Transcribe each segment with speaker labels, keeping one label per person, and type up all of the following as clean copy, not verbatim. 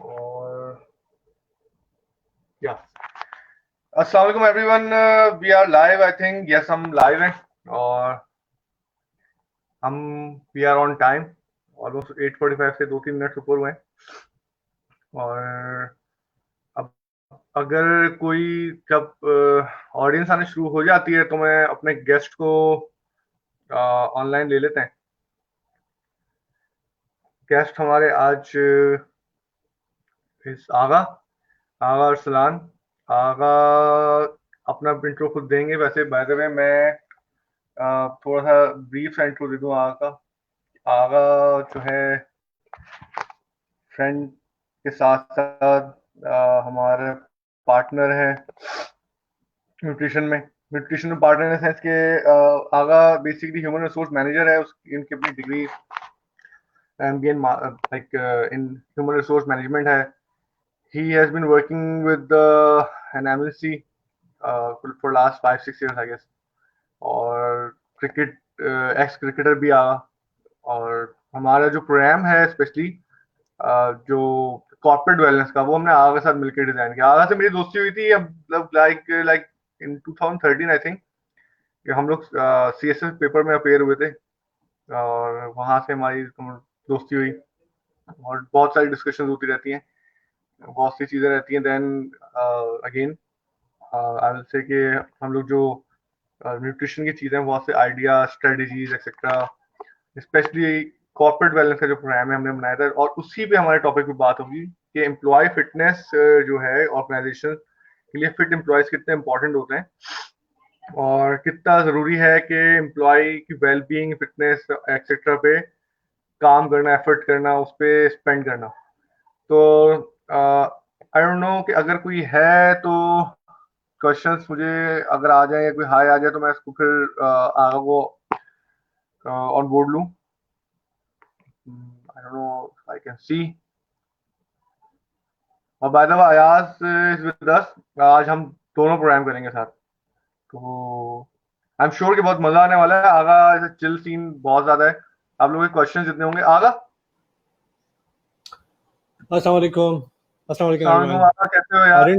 Speaker 1: और या अस्सलाम वालेकुम everyone, we are live. I think yes, हम लाइव हैं और हम we are on time. Almost 8:45 से 2-3 मिनट ऊपर हुए हैं। और अब अगर कोई जब ऑडियंस आने शुरू हो जाती है तो मैं अपने गेस्ट को ऑनलाइन ले लेते हैं। गेस्ट हमारे आज इस आगा अरसलान। आगा अपना इंट्रो खुद देंगे। वैसे बाय द वे मैं थोड़ा सा ब्रीफ सा इंट्रो दे दूं आगा का। आगा जो है फ्रेंड के साथ साथ हमारे पार्टनर है न्यूट्रिशन में पार्टनर इन सेंस के Agha basically human resource manager है। उसकी इनकी अपनी degree MBA like in human resource management है। He has been working with an MNC for last 5-6 years I guess. और क्रिकेट एक्स क्रिकेटर भी आगा। और हमारा जो प्रोग्राम है स्पेशली जो कॉर्पोरेट वेलनेस का, वो हमने आगा के साथ मिलकर डिजाइन किया। आगा से मेरी दोस्ती हुई थी अब लाइक इन 2013 आई थिंक, कि हम लोग सीएसएस पेपर में अपेयर हुए थे और वहां से हमारी दोस्ती हुई और बहुत सारी डिस्कशन होती रहती हैं, बहुत सी चीजें रहती हैं। Then again I will say कि हम लोग जो न्यूट्रिशन की चीजें, बहुत से idea strategies etcetera, specially corporate wellness का जो प्रोग्राम है हमने बनाया था, और उसी पे हमारे टॉपिक पे बात होगी कि एम्प्लॉय फिटनेस जो है ऑर्गेनाइजेशन के लिए फिट एम्प्लॉयज कितने इंपॉर्टेंट होते हैं और कितना ज़रूरी है कि एम्प्लॉय की वेलबींग फिटनेस एक्सेट्रा पे काम करना, एफर्ट करना, उस पर स्पेंड करना। तो आई डोंट नो कि अगर कोई है तो क्वेश्चंस मुझे अगर आ जाए या कोई हाई आ जाए तो मैं इसको फिर आगे वो ऑन बोर्ड लूँ। I don't know if I can see. और by the way Ayaz is with us. आज हम दोनों प्रोग्राम करेंगे साथ, तो आई एम श्योर कि बहुत मजा आने वाला है। आगा ऐसे चिल सीन बहुत ज्यादा है, आप लोगों के क्वेश्चन जितने होंगे। आगा
Speaker 2: अस्सलाम वालेकुम
Speaker 1: एवरीवन, आगा कैसे हो
Speaker 2: I
Speaker 1: यार?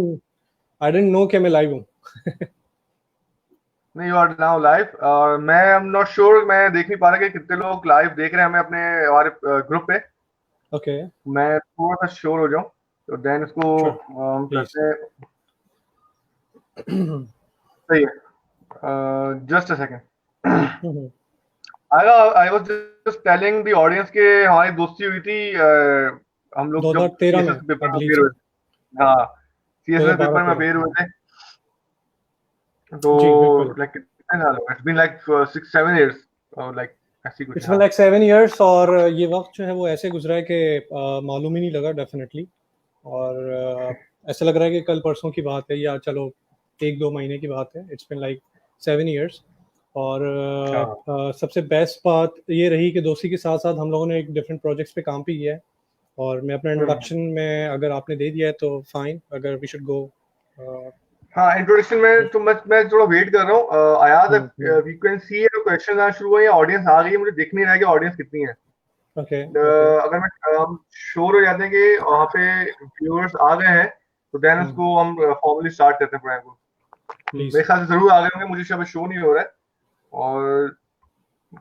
Speaker 2: didn't know कि मैं लाइव हूँ।
Speaker 1: नहीं, यू आर नाउ लाइव। और मैं आई एम नॉट श्योर, मैं देख नहीं पा रहा कि कितने लोग लाइव देख रहे हैं हमें अपने हमारे ग्रुप पे।
Speaker 2: ओके,
Speaker 1: मैं थोड़ा सा श्योर हो जाऊं तो देन इसको
Speaker 2: Sure,
Speaker 1: हम
Speaker 2: please.
Speaker 1: करते हैं। सही है, just a second. I was just telling the audience के हमारी दोस्ती हुई थी हम लोग जब
Speaker 2: 2013 में
Speaker 1: सीएसएस पेपर
Speaker 2: I
Speaker 1: में
Speaker 2: believe
Speaker 1: अपेयर
Speaker 2: so.
Speaker 1: हुए थे। हाँ, सीएसएस पेपर में
Speaker 2: 2012-13
Speaker 1: अपेयर हुए थे। तो
Speaker 2: जी बिल्कुल।
Speaker 1: लाइक कितने साल हो गए? इट्स बीन लाइक 6-7 years और लाइक ऐसी कुछ।
Speaker 2: It's been
Speaker 1: हाँ
Speaker 2: like 7 years और ये वक्त जो है वो ऐसे गुजरा है कि मालूम ही नहीं लगा डेफिनेटली। और ऐसा लग रहा है कि कल परसों की बात है या चलो 1-2 महीने की बात है। It's been like 7 years और सबसे बेस्ट बात ये रही कि दोस्ती के साथ साथ हम लोगों ने एक डिफरेंट प्रोजेक्ट्स पे काम भी किया है। और मैं अपना इंट्रोडक्शन में अगर आपने दे दिया है तो फाइन, अगर वी शुड गो।
Speaker 1: हाँ, इंट्रोडक्शन में तो मैं थोड़ा वेट कर रहा हूँ। आयाज वी कैन सी क्वेश्चन आना शुरू हुए, ऑडियंस आ गई है, मुझे दिख नहीं रहा है कि ऑडियंस कितनी है।
Speaker 2: ओके
Speaker 1: अगर मैं हम श्योर हो जाते हैं कि वहाँ पे व्यूअर्स आ गए हैं तो देन उसको हम फॉर्मली स्टार्ट करते हैं प्रोग्राम को।
Speaker 2: प्लीज।
Speaker 1: मेरे ख्याल से जरूर आ गए होंगे, मुझे शायद शो नहीं हो रहा है और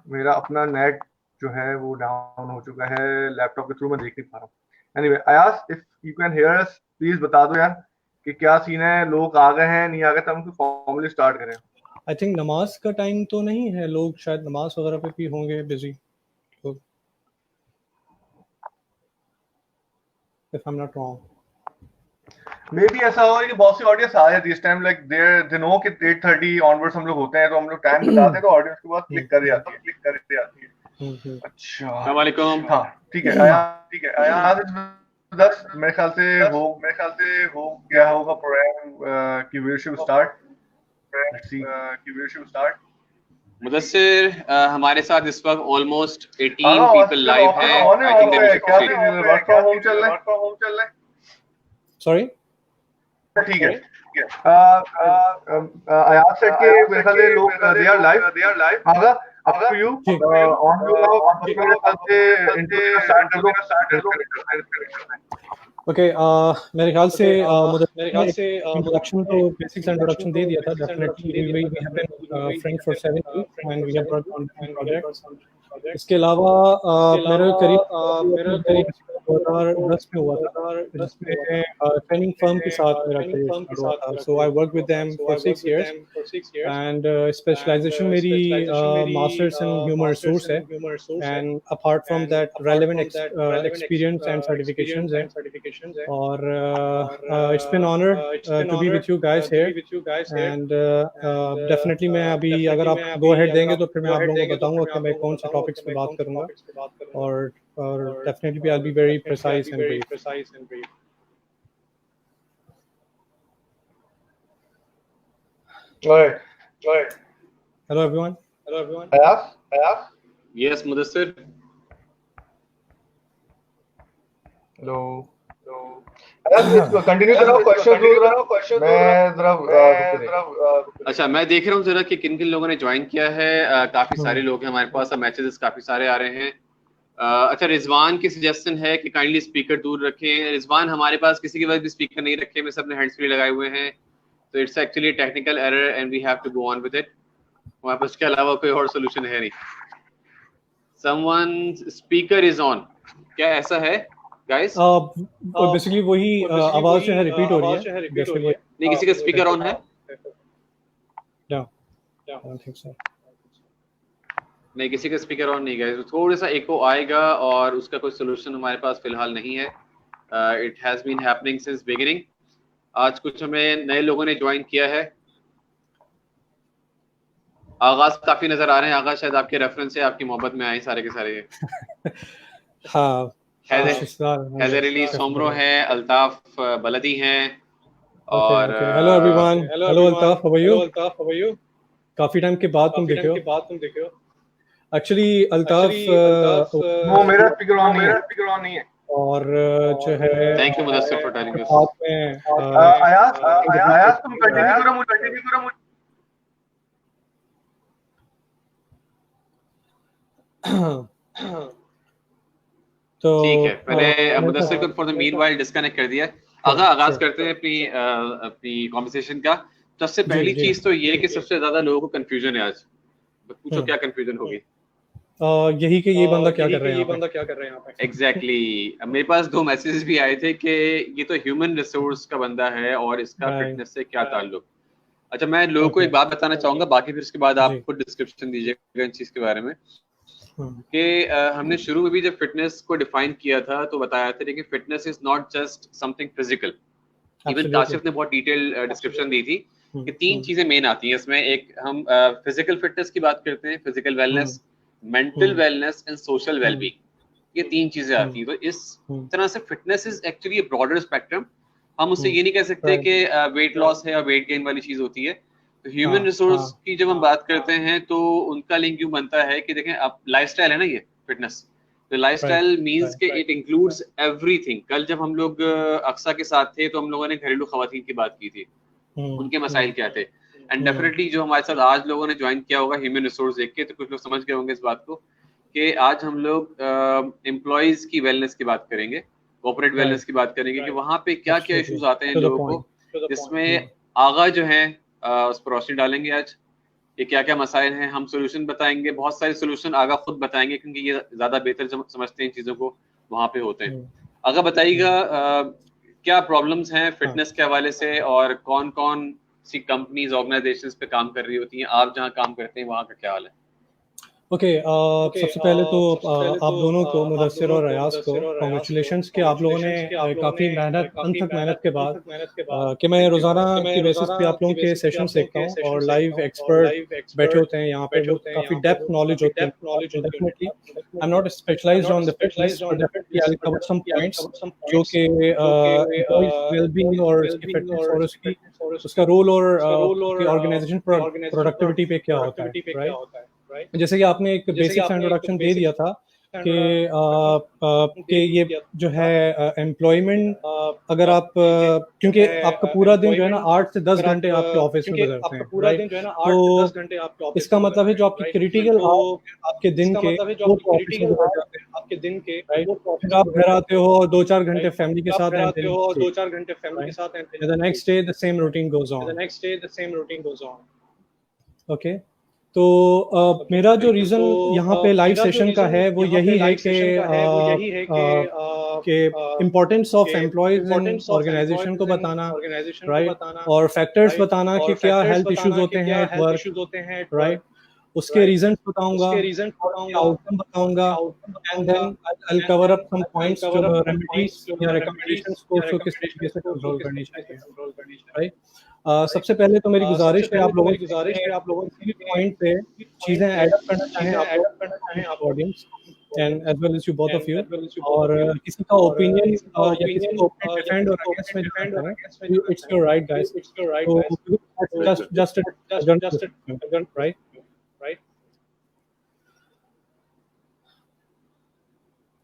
Speaker 1: मेरा अपना नेट जो है वो डाउन हो चुका है, लैपटॉप के थ्रू मैं देख नहीं पा रहा हूँ। Anyway Ayaz, if you can hear us please बता दो यार कि क्या सीन है, लोग आ गए हैं नहीं आ गए, तो हम फॉर्मली स्टार्ट करें।
Speaker 2: आई थिंक नमाज का टाइम तो नहीं है, लोग शायद नमाज वगैरह पे भी होंगे बिजी, तो if I am not wrong.
Speaker 1: May be ऐसा होगा कि बहुत सी ऑडियंस आ जाती है इस टाइम, लाइक दे नो कि 8:30 ऑनवर्ड्स हम लोग होते हैं, तो हम लोग टाइम बताते हैं तो ऑडियंस के बाद क्लिक कर जाती है। अच्छा,
Speaker 3: अस्सलाम वालेकुम।
Speaker 1: हाँ ठीक है। आयाज 10 मेरे ख्याल से हो गया होगा प्रोग्राम की viewership start. Let's see.
Speaker 3: Mudassir हमारे साथ इस वक्त ऑलमोस्ट 18
Speaker 1: हाँ,
Speaker 3: पीपल लाइव हैं। आई थिंक दे
Speaker 1: क्या
Speaker 3: विल
Speaker 1: वर्क फ्रॉम होम चल रहा है?
Speaker 2: सॉरी,
Speaker 1: ठीक है। अयाज सेट के मेरे ख्याल से लोग दे आर लाइव। आगा up to you on you now. मेरे ख्याल से इंट्रो स्टार्ट कर दो।
Speaker 2: ओके, मेरे ख्याल से इंट्रोडक्शन तो बेसिक्स इंट्रोडक्शन दे दिया था। Definitely we have been friends for 7 years and we have worked on different projects. इसके अलावा मेरा करियर 2010 में हुआ था, जिसमें ट्रेनिंग फर्म के साथ मेरा करियर स्टार्ट हुआ था। So I work with them for 6 years and specialisation मेरी मास्टर्स इन ह्यूमन रिसोर्स है, and apart from that relevant experience and certifications हैं। और it's been honour to be with you guys here, and definitely मैं अभी अगर आप go ahead देंगे तो फिर मैं आप लोगों को बताऊंगा कि मैं कौन से टॉपिक्स पे बात करूंगा, और definitely I will be very precise and brief.
Speaker 1: Alright.
Speaker 2: Hello everyone.
Speaker 1: Ayaz?
Speaker 3: Yes, Mudassir.
Speaker 1: Hello. Ayaz, continue करो, question मैं जरा
Speaker 3: अच्छा, मैं देख रहा हूँ जरा कि किन किन लोगों ने ज्वाइन किया है। काफी सारे लोग हैं हमारे पास, मैसेजेस काफी सारे आ रहे हैं। अच्छा, रिजवान की सजेशन है कि काइंडली स्पीकर दूर रखें। रिजवान, हमारे पास किसी की वजह भी स्पीकर नहीं रखे, में सबने हैंड्स फ्री लगाए हुए हैं, तो it's actually technical error and we have to go on with it. हमारे पास इसके अलावा कोई और सोल्यूशन है नहीं। समवन स्पीकर इज ऑन, क्या ऐसा है गाइस?
Speaker 2: बेसिकली वही आवाज जो है रिपीट हो रही है, जैसे वो
Speaker 3: नहीं, किसी का स्पीकर ऑन है? नहीं, किसी का स्पीकर ऑन नहीं गाइस। थोड़ा सा एको आएगा और उसका कोई सोल्यूशन हमारे पास फिलहाल नहीं है। It has been happening since beginning. आज कुछ हमें नए लोगों ने ज्वाइन किया है। आगाज काफी नजर आ रहे हैं। आगाज शायद आपके रेफरेंस से आपकी मोहब्बत में आए सारे के सारे।
Speaker 2: हाँ,
Speaker 3: हैदर अली सोमरो है, अल्ताफ बलदी हैं, और
Speaker 2: hello everyone. Hello Altaf, how are you? काफी टाइम के बाद तुम दिखे हो। एक्चुअली अल्ताफ
Speaker 1: वो मेरा स्पीकर ऑन नहीं है।
Speaker 2: और जो है,
Speaker 3: thank you Mudassir for telling us.
Speaker 2: साथ में
Speaker 1: आयाज तुम कंटिन्यू करो।
Speaker 2: तो
Speaker 3: ठीक है, पहले मुदस्सिर को फॉर द मीनवाइल डिस्कनेक्ट कर दिया। आगाज करते हैं अपनी कॉन्वर्सेशन का। सबसे पहली चीज तो ये है कि सबसे ज्यादा लोगों को कंफ्यूजन है आज। तो पूछो क्या कंफ्यूजन होगी?
Speaker 2: यही कि ये बंदा क्या कर रहे हैं यहाँ पे।
Speaker 3: एग्जैक्टली। मेरे पास 2 मैसेजेस भी आए थे कि ये तो ह्यूमन रिसोर्स का बंदा है और इसका फिटनेस से क्या ताल्लुक। अच्छा, मैं लोगों को एक बात बताना चाहूंगा, बाकी फिर उसके बाद आप खुद डिस्क्रिप्शन दीजिएगा इन चीज के बारे में। कि हमने शुरू में भी जब फिटनेस को डिफाइन किया था तो बताया था कि fitness is not just something physical. Even Kashif ने बहुत डिटेल डिस्क्रिप्शन दी थी कि 3 चीजें मेन आती हैं इसमें। एक हम फिजिकल फिटनेस की बात करते हैं, physical wellness, mental wellness and social wellbeing, ये 3 चीजें आती हैं। तो इस तरह से fitness is actually a broader spectrum. हम उससे ये नहीं कह सकते कि वेट लॉस है और वेट गेन वाली चीज होती है। तो ह्यूमन रिसोर्स की जब हम बात करते हैं तो उनका लिंक यूं बनता है कि देखें, अब लाइफस्टाइल है ना ये फिटनेस। तो लाइफस्टाइल मींस के इट इंक्लूड्स एवरीथिंग। कल जब हम लोग अक्सा के साथ थे तो हम लोगों ने घरेलू खवातीन की बात की थी, उनके मसाइल क्या थे। एंड डेफिनेटली जो हमारे साथ आज लोगों ने ज्वाइन किया होगा ह्यूमन रिसोर्स देख के, तो कुछ लोग समझ गए होंगे इस बात को कि आज हम लोग एम्प्लॉयज की वेलनेस की बात करेंगे, कॉर्पोरेट वेलनेस की बात करेंगे कि वहाँ पे क्या क्या इश्यूज आते हैं लोगों को, जिसमें आगा जो है उस पर रोशनी डालेंगे आज ये क्या क्या मसाइल हैं। हम सोल्यूशन बताएंगे, बहुत सारे सोल्यूशन आगा खुद बताएंगे क्योंकि ये ज्यादा बेहतर समझते हैं इन चीजों को, वहाँ पे होते हैं। आगा बताइएगा क्या प्रॉब्लम्स हैं फिटनेस के हवाले से और कौन कौन सी कंपनीज ऑर्गेनाइजेशंस पे काम कर रही होती हैं, आप जहाँ काम करते हैं वहाँ का क्या हाल है?
Speaker 2: ओके, सबसे पहले तो आप दोनों को, मुदस्सिर और अयाज को, कॉन्ग्रेचुलेशंस कि आप लोगों ने काफ़ी अनथक मेहनत के बाद कि मैं रोज़ाना की बेसिस पे आप लोगों के सेशंस देखता हूँ और लाइव एक्सपर्ट बैठे होते हैं यहाँ पे, वो काफ़ी डेप्थ नॉलेज होती है। Definitely I am not specialized on the fitness, but definitely I will cover some points जो कि वेलबींग और उसकी फिटनेस और उसका रोल और ऑर्गेनाइजेशन प्रोडक्टिविटी पे क्या होता है, राइट। जैसे कि आपने एक बेसिक इंट्रोडक्शन दे दिया था कि ये जो है एम्प्लॉयमेंट, अगर आप क्योंकि आपका पूरा दिन जो है ना 8 से 10 घंटे आपके ऑफिस में गुजरते हैं, राइट? तो इसका मतलब है जो आपकी क्रिटिकल आपके दिन के वो तो ऑफिस में गुजर जाते हैं आपके दिन के, राइट? फिर आप घर आते हो 2-4 घंटे फैमिली के साथ हैं, the next day the same routine goes on. Okay, तो मेरा जो रीज़न यहाँ पे लाइव सेशन का है वो यही है कि importance of employees in organization को बताना, राइट? और फैक्टर्स बताना कि क्या हेल्थ इश्यूज होते हैं एट वर्क, राइट? उसके रीजंस बताऊंगा, आउटकम बताऊंगा, and then I will cover up some points जो रेमेडीज या रिकमेंडेशंस को किस तरीके से कंट्रोल करनी चाहिए, राइट? सबसे पहले तो मेरी गुजारिश है आप लोगों से पॉइंट पे चीजें ऐड अप करना चाहें आप audience and as well as you both of you, और किसी का ओपिनियन या किसी को डिफेंड और अगेंस्ट में जाना है, इट्स योर राइट गाइस, तो जस्ट राइट?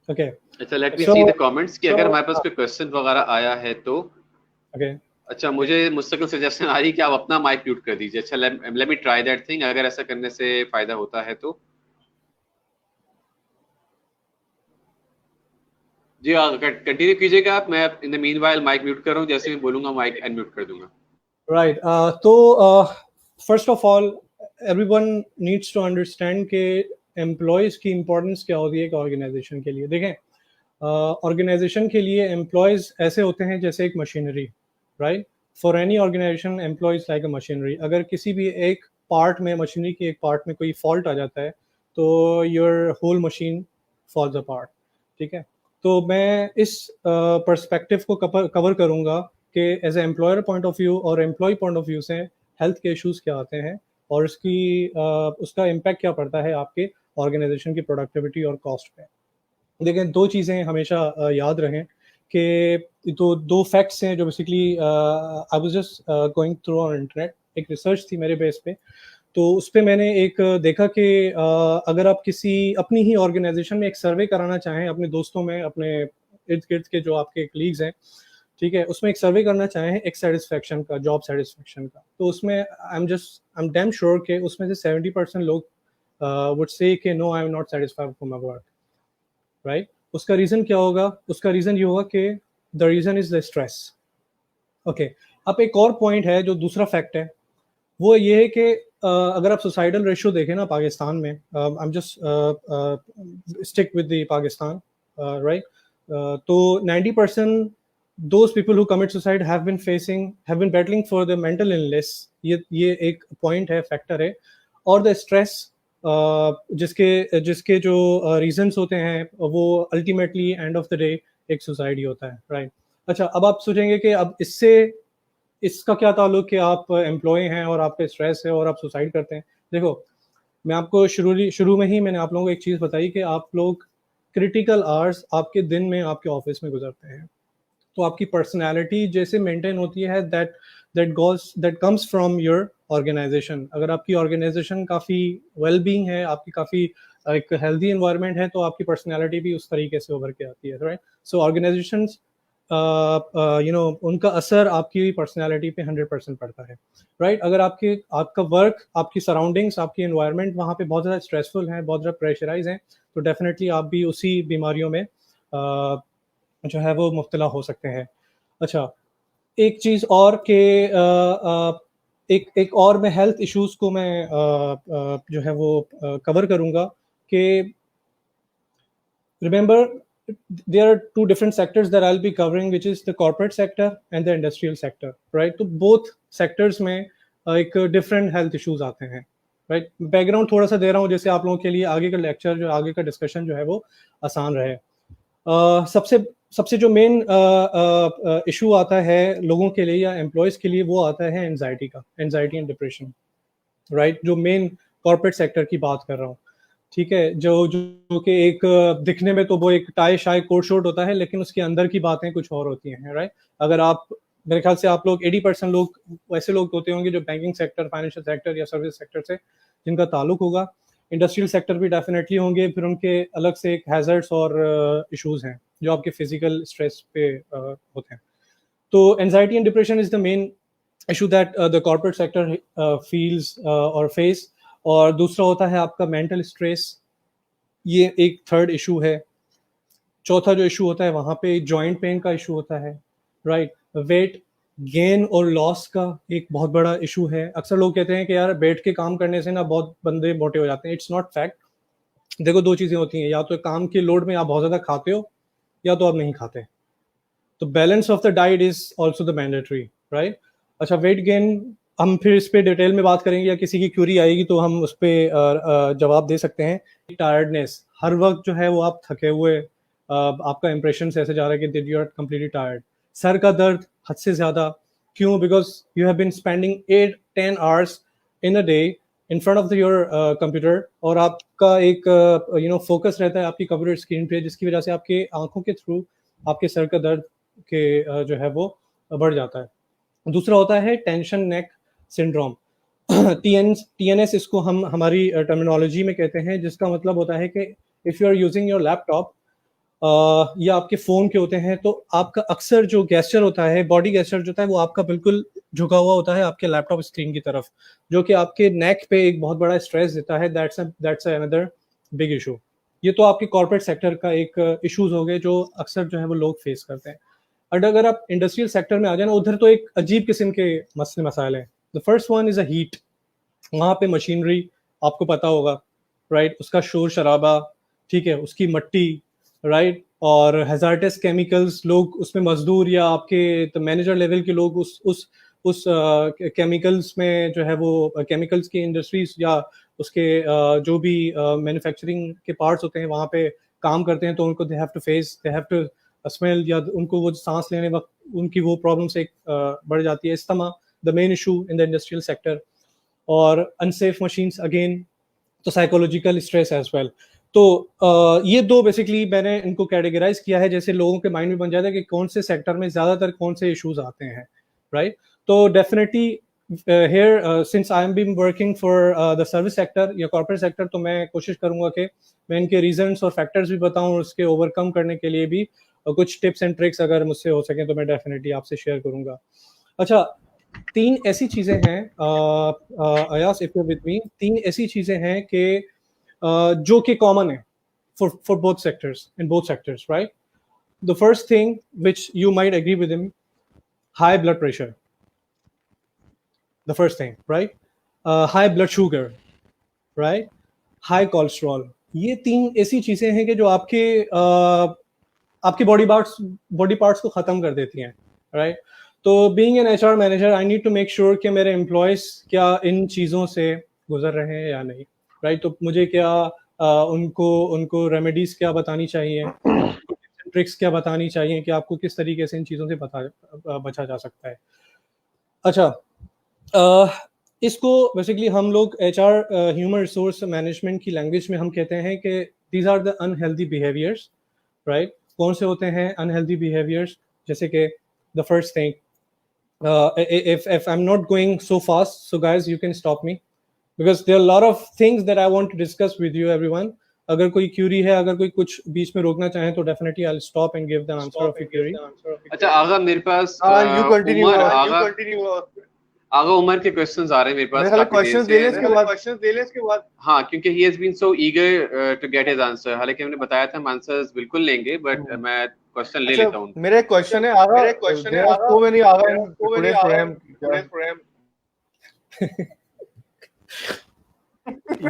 Speaker 2: ओके,
Speaker 3: अच्छा, let me see the comments कि अगर हमारे पास कोई क्वेश्चन वगैरह आया है तो।
Speaker 2: ओके,
Speaker 3: अच्छा, मुझे मुस्तकिल सजेशन आ रही है कि आप अपना माइक म्यूट कर दीजिए। अच्छा, let me try that thing, अगर ऐसा करने से फायदा होता है तो। जी कंटिन्यू कीजिएगा आप, मैं in the meanwhile mic mute कर रहा हूँ, जैसे मैं बोलूंगा माइक अनम्यूट कर दूंगा।
Speaker 2: राइट, तो first of all everyone needs to understand कि एम्प्लॉयज की इंपॉर्टेंस क्या होती है एक ऑर्गेनाइजेशन के लिए। देखें, ऑर्गेनाइजेशन के लिए एम्प्लॉयज ऐसे होते हैं जैसे एक machinery, right? For any organization employees like a machinery. अगर किसी भी एक पार्ट में, मशीनरी के एक पार्ट में कोई फॉल्ट आ जाता है तो your whole machine falls apart, ठीक है? तो मैं इस पर्सपेक्टिव को कवर करूंगा कि as a employer point of view और एम्प्लॉय पॉइंट ऑफ व्यू से हेल्थ के इश्यूज क्या आते हैं और उसका इम्पैक्ट क्या पड़ता है आपके ऑर्गेनाइजेशन की प्रोडक्टिविटी और कॉस्ट पे। देखें, दो चीज़ें हमेशा याद रहें कि तो दो फैक्ट्स हैं जो basically I was just going through on internet, एक रिसर्च थी मेरे बेस पे, तो उस पर मैंने एक देखा कि अगर आप किसी अपनी ही ऑर्गेनाइजेशन में एक सर्वे कराना चाहें अपने दोस्तों में, अपने इर्द गिर्द के जो आपके कलीग्स हैं, ठीक है, उसमें एक सर्वे करना चाहें एक सेटिस्फेक्शन का, जॉब सेटिस्फेक्शन का, तो उसमें आई एम डैम श्योर कि उसमें से 70% लोग वुड से कि no, I am not satisfied for my work, right? उसका रीज़न क्या होगा? उसका रीज़न ये होगा कि the reason is the stress. Okay, अब एक और पॉइंट है जो दूसरा फैक्ट है, वो ये है कि अगर आप सुसाइडल रेशियो देखें ना पाकिस्तान में, I am just stick with the Pakistan, right? तो 90% those people who commit suicide have been battling for the mental illness, ये एक पॉइंट है, फैक्टर है, और द स्ट्रेस जिसके जो रीजंस होते हैं वो ultimately end of the day एक सुसाइड ही होता है, राइट? अच्छा, अब आप सोचेंगे कि अब इसका क्या ताल्लुक कि आप एम्प्लॉय हैं और आपका स्ट्रेस है और आप सुसाइड करते हैं। देखो, मैं आपको शुरू में ही मैंने आप लोगों को एक चीज़ बताई कि आप लोग क्रिटिकल आवर्स आपके दिन में आपके ऑफिस में गुजरते हैं, तो आपकी पर्सनालिटी जैसे मेंटेन होती है that comes from your organization. अगर आपकी ऑर्गेनाइजेशन काफ़ी वेल बीइंग है, आपकी काफ़ी एक हेल्दी एनवायरनमेंट है, तो आपकी पर्सनालिटी भी उस तरीके से उभर के आती है, राइट? सो ऑर्गेनाइजेशंस उनका असर आपकी पर्सनालिटी पे 100% पड़ता है, राइट? अगर आपका वर्क, आपकी सराउंडिंग्स, आपकी एनवायरनमेंट वहाँ पे बहुत ज़्यादा स्ट्रेसफुल है, बहुत ज़्यादा प्रेशराइज हैं, तो डेफिनेटली आप भी उसी बीमारियों में जो है वो मुब्तला हो सकते हैं। अच्छा, एक चीज़ और के एक और मैं हेल्थ इश्यूज को मैं जो है वो कवर करूंगा कि remember there are two different sectors that I'll be covering, which is the corporate sector and the industrial sector, right? तो both sectors में एक different health issues आते हैं, right? बैकग्राउंड थोड़ा सा दे रहा हूँ जैसे आप लोगों के लिए आगे का लेक्चर, जो आगे का डिस्कशन जो है वो आसान रहे। सबसे जो मेन इशू आता है लोगों के लिए या एम्प्लॉयज के लिए, वो आता है एंजाइटी का, एंजाइटी एंड डिप्रेशन, राइट? जो मेन कॉर्पोरेट सेक्टर की बात कर रहा हूँ, ठीक है, जो कि एक दिखने में तो वो एक टाई शाई कोट शोट होता है, लेकिन उसके अंदर की बातें कुछ और होती हैं, राइट? अगर आप, मेरे ख्याल से आप लोग 80% लोग वैसे लोग होते होंगे जो बैंकिंग सेक्टर, फाइनेंशियल सेक्टर या सर्विस सेक्टर से जिनका ताल्लुक होगा, इंडस्ट्रियल सेक्टर भी डेफिनेटली होंगे, फिर उनके अलग से एक हैजर्ड्स और इश्यूज हैं जो आपके फिजिकल स्ट्रेस पे होते हैं। तो anxiety and depression is the main issue that the corporate sector feels और फेस, और दूसरा होता है आपका मेंटल स्ट्रेस, ये एक थर्ड इशू है। चौथा जो इशू होता है वहाँ पे जॉइंट पेन का इशू होता है, राइट। वेट गेन और लॉस का एक बहुत बड़ा इशू है। अक्सर लोग कहते हैं कि यार बैठ के काम करने से ना बहुत बंदे मोटे हो जाते हैं। It's not fact. देखो, दो चीज़ें होती हैं, या तो काम के लोड में आप बहुत ज़्यादा खाते हो या तो आप नहीं खाते। तो balance of the diet is also the mandatory, right. अच्छा, वेट गेन हम फिर इस पे डिटेल में बात करेंगे, या किसी की क्यूरी आएगी तो हम उस पर जवाब दे सकते हैं। टायर्डनेस, हर वक्त जो है वो आप थके हुए, आपका इंप्रेशन ऐसे जा रहा है कि यू आर कंप्लीटली टायर्ड। सर का दर्द हद से ज़्यादा, क्यों? Because you have been spending 8-10 hours in a day in front of your computer, और आपका एक फोकस रहता है आपकी कंप्यूटर स्क्रीन पे, जिसकी वजह से आपके आंखों के थ्रू आपके सर का दर्द के जो है वो बढ़ जाता है। दूसरा होता है टेंशन नेक सिंड्रोम, TNS इसको हम हमारी टर्मिनोलॉजी में कहते हैं, जिसका मतलब होता है कि if you are using your laptop या आपके फ़ोन के होते हैं, तो आपका अक्सर जो गेस्चर होता है, बॉडी गेस्चर जो होता है, वो आपका बिल्कुल झुका हुआ होता है आपके लैपटॉप स्क्रीन की तरफ, जो कि आपके नेक पे एक बहुत बड़ा स्ट्रेस देता है। That's another big issue. ये तो आपके कॉर्पोरेट सेक्टर का एक इश्यूज हो गए जो अक्सर जो है वो लोग फेस करते हैं। और अगर आप इंडस्ट्रियल सेक्टर में आ जाए ना, उधर तो एक अजीब किस्म के मसले मसाइल हैं। The first one is a heat. वहाँ पे मशीनरी आपको पता होगा, राइट, उसका शोर शराबा, ठीक है, उसकी मट्टी, राइट, और हैजार्डस केमिकल्स, लोग उसमें मजदूर या आपके मैनेजर लेवल के लोग उस केमिकल्स में जो है वो केमिकल्स की इंडस्ट्रीज या उसके जो भी मैन्युफैक्चरिंग के पार्ट्स होते हैं वहाँ पे काम करते हैं, तो उनको दे हैव टू स्मेल, या उनको वो सांस लेने वक्त उनकी वो प्रॉब्लम्स एक बढ़ जाती है। इस्तेमा the main issue in the industrial sector, और अनसेफ मशीन्स अगेन, तो साइकोलॉजिकल स्ट्रेस एज वेल। तो ये दो बेसिकली मैंने इनको कैटेगराइज किया है, जैसे लोगों के माइंड में बन जाता है कि कौन से सेक्टर में ज़्यादातर कौन से इश्यूज आते हैं, राइट। तो definitely here since I am been working for the service sector या corporate sector, तो मैं कोशिश करूंगा कि मैं इनके रीजंस और फैक्टर्स भी बताऊं, और उसके ओवरकम करने के लिए भी कुछ टिप्स एंड ट्रिक्स अगर मुझसे हो सके तो मैं डेफिनेटली आपसे शेयर करूंगा। अच्छा, तीन ऐसी चीजें हैं, Ayaz if you with me, तीन ऐसी चीजें हैं कि जो कि कॉमन है for both sectors, in both sectors, right? The first thing which you might agree with him, high blood pressure. The first thing, right? High blood sugar, right? High cholesterol. ये तीन ऐसी चीजें हैं कि जो आपके बॉडी पार्ट्स को खत्म कर देती हैं, राइट? तो being an HR manager, I need to make sure कि मेरे एम्प्लॉयज क्या इन चीज़ों से गुजर रहे हैं या नहीं, राइट? तो मुझे क्या उनको रेमेडीज क्या बतानी चाहिए, ट्रिक्स क्या बतानी चाहिए कि आपको किस तरीके से इन चीज़ों से बचा जा सकता है। अच्छा, इसको बेसिकली हम लोग HR ह्यूमन रिसोर्स मैनेजमेंट की लैंग्वेज में हम कहते हैं कि these are the unhealthy behaviours, right? कौन से होते हैं अनहेल्दी बिहेवियर्स? जैसे कि the first thing, if I'm not going so fast, so guys you can stop me because there are a lot of things that I want to discuss with you everyone. अगर कोई Curie है, अगर कोई कुछ बीच में रोकना चाहे तो definitely I'll stop and give the answer of your query.
Speaker 3: अच्छा आगा, मेरे पास
Speaker 1: you continue.
Speaker 3: आगा उमर के क्वेश्चंस आ रहे हैं मेरे पास,
Speaker 1: काफी क्वेश्चंस ले ले इसके बाद।
Speaker 3: हाँ, क्योंकि he has been so eager to get his answer। हालांकि हमने बताया था हम आंसर्स बिल्कुल लेंगे, बट मैं क्वेश्चन ले लेता हूँ।
Speaker 1: मेरा क्वेश्चन है आगा, so many आगा today's program।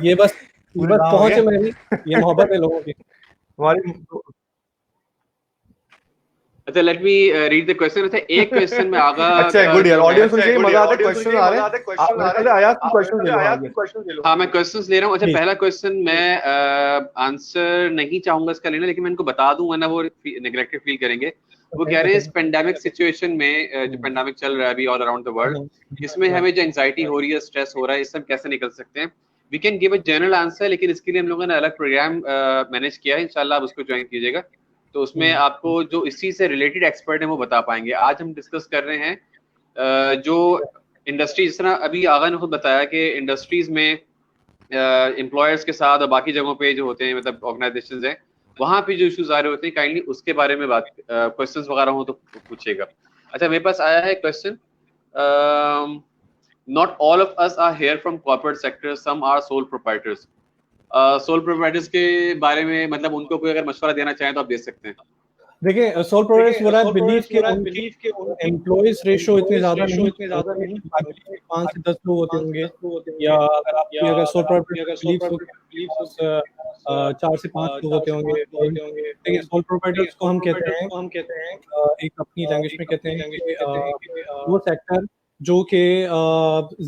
Speaker 2: ये बस पहुंचे मेरी, ये मोहब्बत है लोगों की
Speaker 1: हमारी।
Speaker 3: अच्छा, let me read the question. अच्छा, एक क्वेश्चन में आगा
Speaker 1: अच्छा गुड यार, ऑडियंस सुन के मजा आता है, क्वेश्चन आ रहे हैं। आया क्वेश्चन दे लो।
Speaker 3: हाँ, मैं क्वेश्चंस ले रहा हूँ। अच्छा, पहला क्वेश्चन मैं आंसर नहीं चाहूंगा इसका लेना, लेकिन मैं इनको बता दूं वरना वो नेग्लेक्टेड फील करेंगे। वो कह रहे हैं इस पेंडेमिक सिचुएशन में, जो पेंडेमिक चल रहा है अभी ऑल अराउंड द वर्ल्ड, इसमें हमें जो एंजाइटी हो रही है, स्ट्रेस हो रहा है, इससे हम कैसे निकल सकते हैं? We can give a general answer, लेकिन इसके लिए हम लोगों ने अलग प्रोग्राम मैनेज किया है, इंशाल्लाह आप उसको ज्वाइन कीजिएगा, तो उसमें आपको जो इस चीज से रिलेटेड एक्सपर्ट है वो बता पाएंगे। आज हम डिस्कस कर रहे हैं जो इंडस्ट्री, जिस तरह अभी आगा ने खुद बताया कि इंडस्ट्रीज में एम्प्लॉयर्स के साथ और बाकी जगहों पे जो होते हैं, मतलब ऑर्गेनाइजेशंस हैं, वहां पे जो इश्यूज आ रहे होते हैं, काइंडली उसके बारे में बात, क्वेश्चंस वगैरह हो तो पूछिएगा। अच्छा, मेरे पास आया है question, not all of us are here from corporate sector, some are sole proprietors. Sole proprietors के बारे में, मतलब उनको कोई अगर मशवरा देना चाहें तो आप दे सकते हैं।
Speaker 2: देखिए, सोल प्रोप्राइटर्स वो आई बिलीव कि उनके एम्प्लॉइज रेशियो इतने ज्यादा नहीं, 5 से 10 लोग होते होंगे, या अगर सोल प्रोप्राइटर्स बिलीव हो 4 से 5 लोग होते होंगे। देखिए, सोल प्रोप्राइटर्स को हम कहते हैं, एक अपनी लैंग्वेज में कहते हैं कि वो सेक्टर जो कि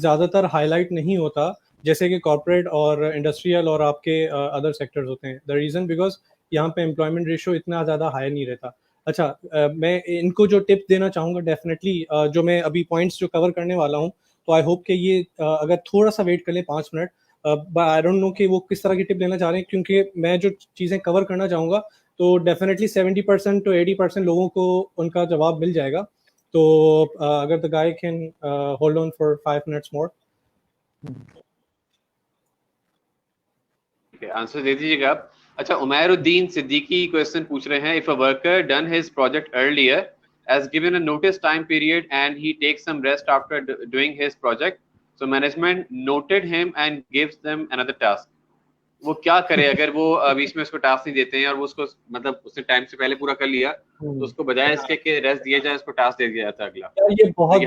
Speaker 2: ज्यादातर हाईलाइट नहीं होता, जैसे कि कॉर्पोरेट और इंडस्ट्रियल और आपके अदर सेक्टर्स होते हैं। द रीजन बिकॉज यहाँ पे एम्प्लॉयमेंट रेशियो इतना ज़्यादा हाई नहीं रहता। अच्छा, मैं इनको जो टिप देना चाहूँगा डेफिनेटली, जो मैं अभी पॉइंट्स जो कवर करने वाला हूँ, तो आई होप कि ये अगर थोड़ा सा वेट कर ले 5 मिनट, आई डोंट नो कि वो किस तरह की टिप देना चाह रहे हैं, क्योंकि मैं जो चीज़ें कवर करना चाहूँगा तो डेफिनेटली 70% to 80% लोगों को उनका जवाब मिल जाएगा। तो अगर the guy can hold on for 5 minutes more.
Speaker 3: Answer दे दीजिएगा आप। अच्छा, उमैरुद्दीन सिद्दीकी क्वेश्चन पूछ रहे हैं, if a worker done his project earlier has given a notice time period and he takes some rest after doing his project, so management noted him and gives them another task, वो क्या करे अगर वो बीच में उसको task नहीं देते हैं और वो उसको, मतलब उसने टाइम से पहले पूरा कर लिया, तो उसको बजाय इसके कि रेस्ट दिया जाए, उसको टास्क दे दिया जाता है अगला।
Speaker 2: ये बहुत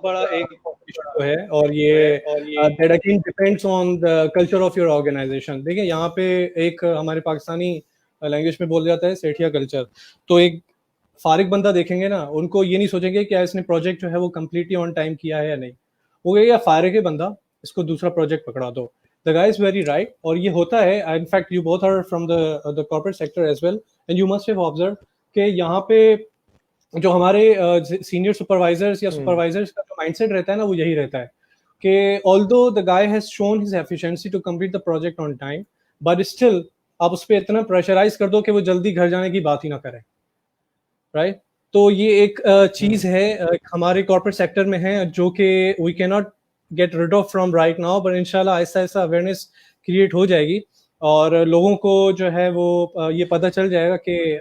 Speaker 2: बड़ा एक इशू है, और ये that again depends on the culture of your organization. देखिए, यहाँ पे एक हमारे पाकिस्तानी लैंग्वेज में बोला जाता है सेठिया कल्चर। तो एक फारिग बंदा देखेंगे ना, उनको ये नहीं सोचेंगे कि इसने प्रोजेक्ट जो है वो कम्प्लीटली ऑन टाइम किया है या नहीं, वो कहेगा फारिग है बंदा, इसको दूसरा प्रोजेक्ट पकड़ा दो। The guy is very right, और ये होता है। In fact, you both are from the corporate sector as well, and you must have observed कि यहाँ पे जो हमारे सीनियर सुपरवाइजर्स या सुपरवाइजर्स का जो माइंडसेट रहता है ना, वो यही रहता है कि although the guy has shown his efficiency to complete the project on time, but still आप उस पर इतना प्रेशराइज कर दो कि वो जल्दी घर जाने की बात ही ना करे, राइट? तो ये एक चीज है हमारे कॉर्पोरेट सेक्टर में है, जो कि we can not get rid of from right now, but इंशाल्लाह ऐसा ऐसा अवेयरनेस क्रिएट हो जाएगी और लोगों को जो है वो ये पता चल जाएगा कि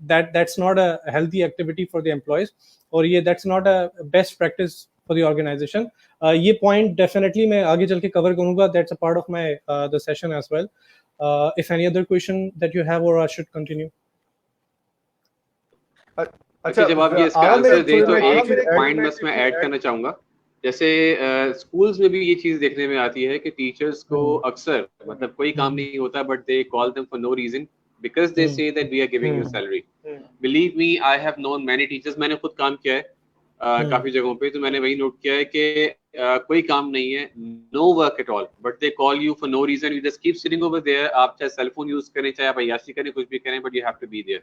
Speaker 2: that's not a healthy activity for the employees, और ये that's not a best practice for the organization. ये पॉइंट डेफिनेटली मैं आगे चल के कवर करूंगा, that's a part of my the session as well. If any other question that you have, और I should continue.
Speaker 3: अच्छा, जब आप ये इसका आंसर दे तो एक पॉइंट बस मैं ऐड करना चाहूंगा। जैसे स्कूल्स में भी ये चीज देखने में आती है कि टीचर्स को अक्सर, मतलब कोई काम नहीं होता, but they call them for no reason because they say that we are giving you salary. Believe me, I have known many teachers, मैंने खुद काम किया है काफी जगहों पे, तो मैंने वही नोट किया है कि कोई काम नहीं है, no work at all, but they call you for no reason, you just keep sitting over there. आप चाहे सेलफोन यूज करें, चाहे आप अय्याशी करें, कुछ भी करें, but you have to be there.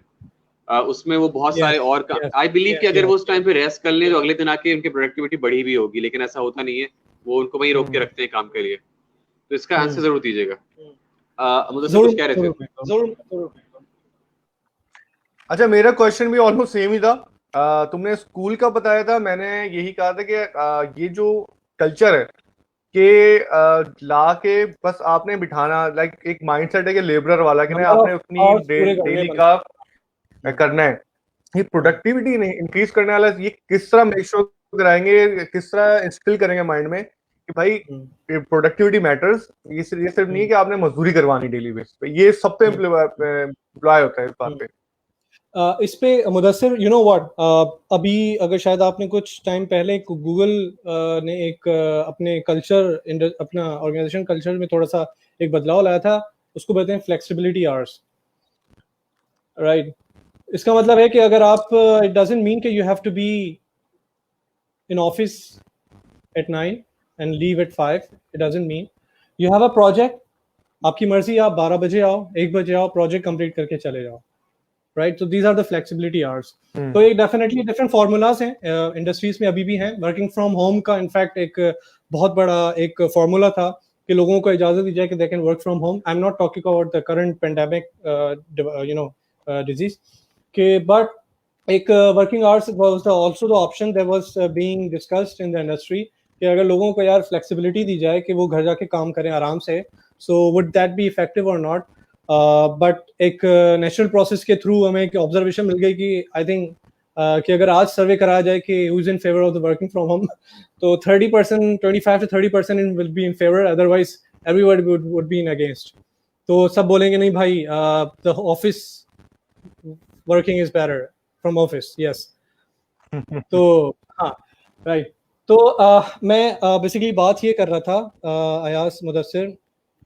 Speaker 3: उसमें वो बहुत सारे और आई बिलीव कि अगर वो उस टाइम पे रेस्ट कर ले तो अगले दिन आके उनकी प्रोडक्टिविटी बढ़ी भी होगी, लेकिन ऐसा होता नहीं है, वो उनको वहीं रोक के रखते हैं काम के लिए। तो इसका आंसर जरूर दीजिएगा। मुझे कुछ कह रहे थे।
Speaker 1: अच्छा, मेरा क्वेश्चन भी ऑलमोस्ट सेम ही था। तुमने स्कूल का बताया था, मैंने यही कहा था कि ये जो कल्चर है कि ला के बस आपने बिठाना, लाइक एक माइंडसेट है कि लेबरर वाला कि ना आपने अपनी डेली का करना है, ये प्रोडक्टिविटी नहीं इंक्रीज करने वाला, ये किस तरह मेक श्योर कराएंगे, किस तरह इंस्टिल करेंगे माइंड में कि भाई प्रोडक्टिविटी मैटर्स। ये सिर्फ नहीं है कि आपने मजदूरी करवानी डेली बेस पे, ये सब पे एम्प्लॉय होता है इस बात पे।
Speaker 2: इस पे मुदस्सिर, यू नो व्हाट, अभी अगर शायद आपने कुछ टाइम पहले गूगल ने एक अपने कल्चर, अपना ऑर्गेनाइजेशन कल्चर में थोड़ा सा एक बदलाव लाया था, उसको बोलते हैं फ्लेक्सिबिलिटी आवर्स, राइट? इसका मतलब है कि अगर आप, इट डजंट मीन कि you have to be in office at 9 and leave at 5, it doesn't mean you have a project, आपकी मर्जी, आप 12 बजे आओ, 1 बजे आओ, प्रोजेक्ट कंप्लीट करके चले जाओ, राइट? तो these are the flexibility hours. तो एक डेफिनेटली डिफरेंट फार्मूलाज हैं इंडस्ट्रीज में, अभी भी हैं। वर्किंग फ्रॉम होम का इनफैक्ट एक बहुत बड़ा एक फार्मूला था कि लोगों को इजाजत दी जाए कि they can work from home. I am not talking about the current pandemic you know disease के, बट एक working hours was also the option that was being discussed in the industry, कि अगर लोगों को यार फ्लेक्सिबिलिटी दी जाए कि वो घर जाके काम करें आराम से, so would that be effective और नॉट? बट एक नेचुरल प्रोसेस के थ्रू हमें एक ऑब्जर्वेशन मिल गई कि आई थिंक कि अगर आज सर्वे कराया जाए कि who is in favour of the working from home, तो 30%, 25 to 30% will be in favour, otherwise everybody would be in against. तो सब बोलेंगे नहीं भाई, the office working is better from office. Yes. तो हाँ, राइट. तो मैं बेसिकली बात ये कर रहा था, अयास, मुदस्सिर,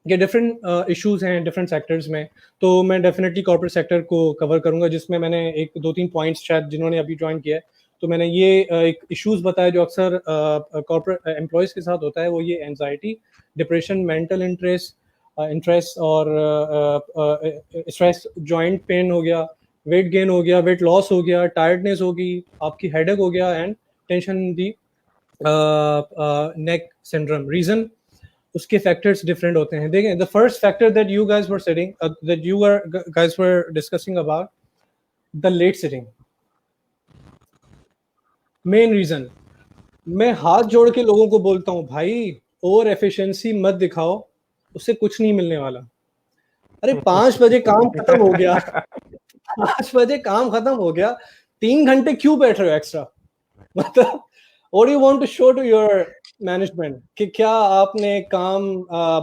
Speaker 2: कि डिफरेंट इश्यूज हैं डिफरेंट सेक्टर्स में. तो मैं डेफिनेटली कॉर्पोरेट सेक्टर को कवर करूंगा, जिसमें मैंने एक 2-3 पॉइंट्स, शायद जिन्होंने अभी ज्वाइन किया है, तो मैंने ये एक इश्यूज बताया जो अक्सर कॉर्पोरेट एम्प्लॉयज़ के साथ होता है. वो ये एंजाइटी, डिप्रेशन, मेंटल इंटरेस्ट और स्ट्रेस, जॉइंट पेन हो गया, वेट गेन हो गया, वेट लॉस हो गया, टायर्डनेस होगी, आपकी हेडेक हो गया, and tension in the neck syndrome. Reason, उसके फैक्टर्स डिफरेंट होते हैं. देखें, the first factor that you guys were sitting, that you guys were discussing about, the late sitting. Main reason, मैं हाथ जोड़ के लोगों को बोलता हूँ, भाई ओवर एफिशिएंसी मत दिखाओ, उससे कुछ नहीं मिलने वाला. अरे 5 बजे काम खत्म हो गया, 5 बजे काम खत्म हो गया, 3 घंटे क्यों बैठ रहे हो एक्स्ट्रा? मतलब what do you want to show to your management कि क्या आपने काम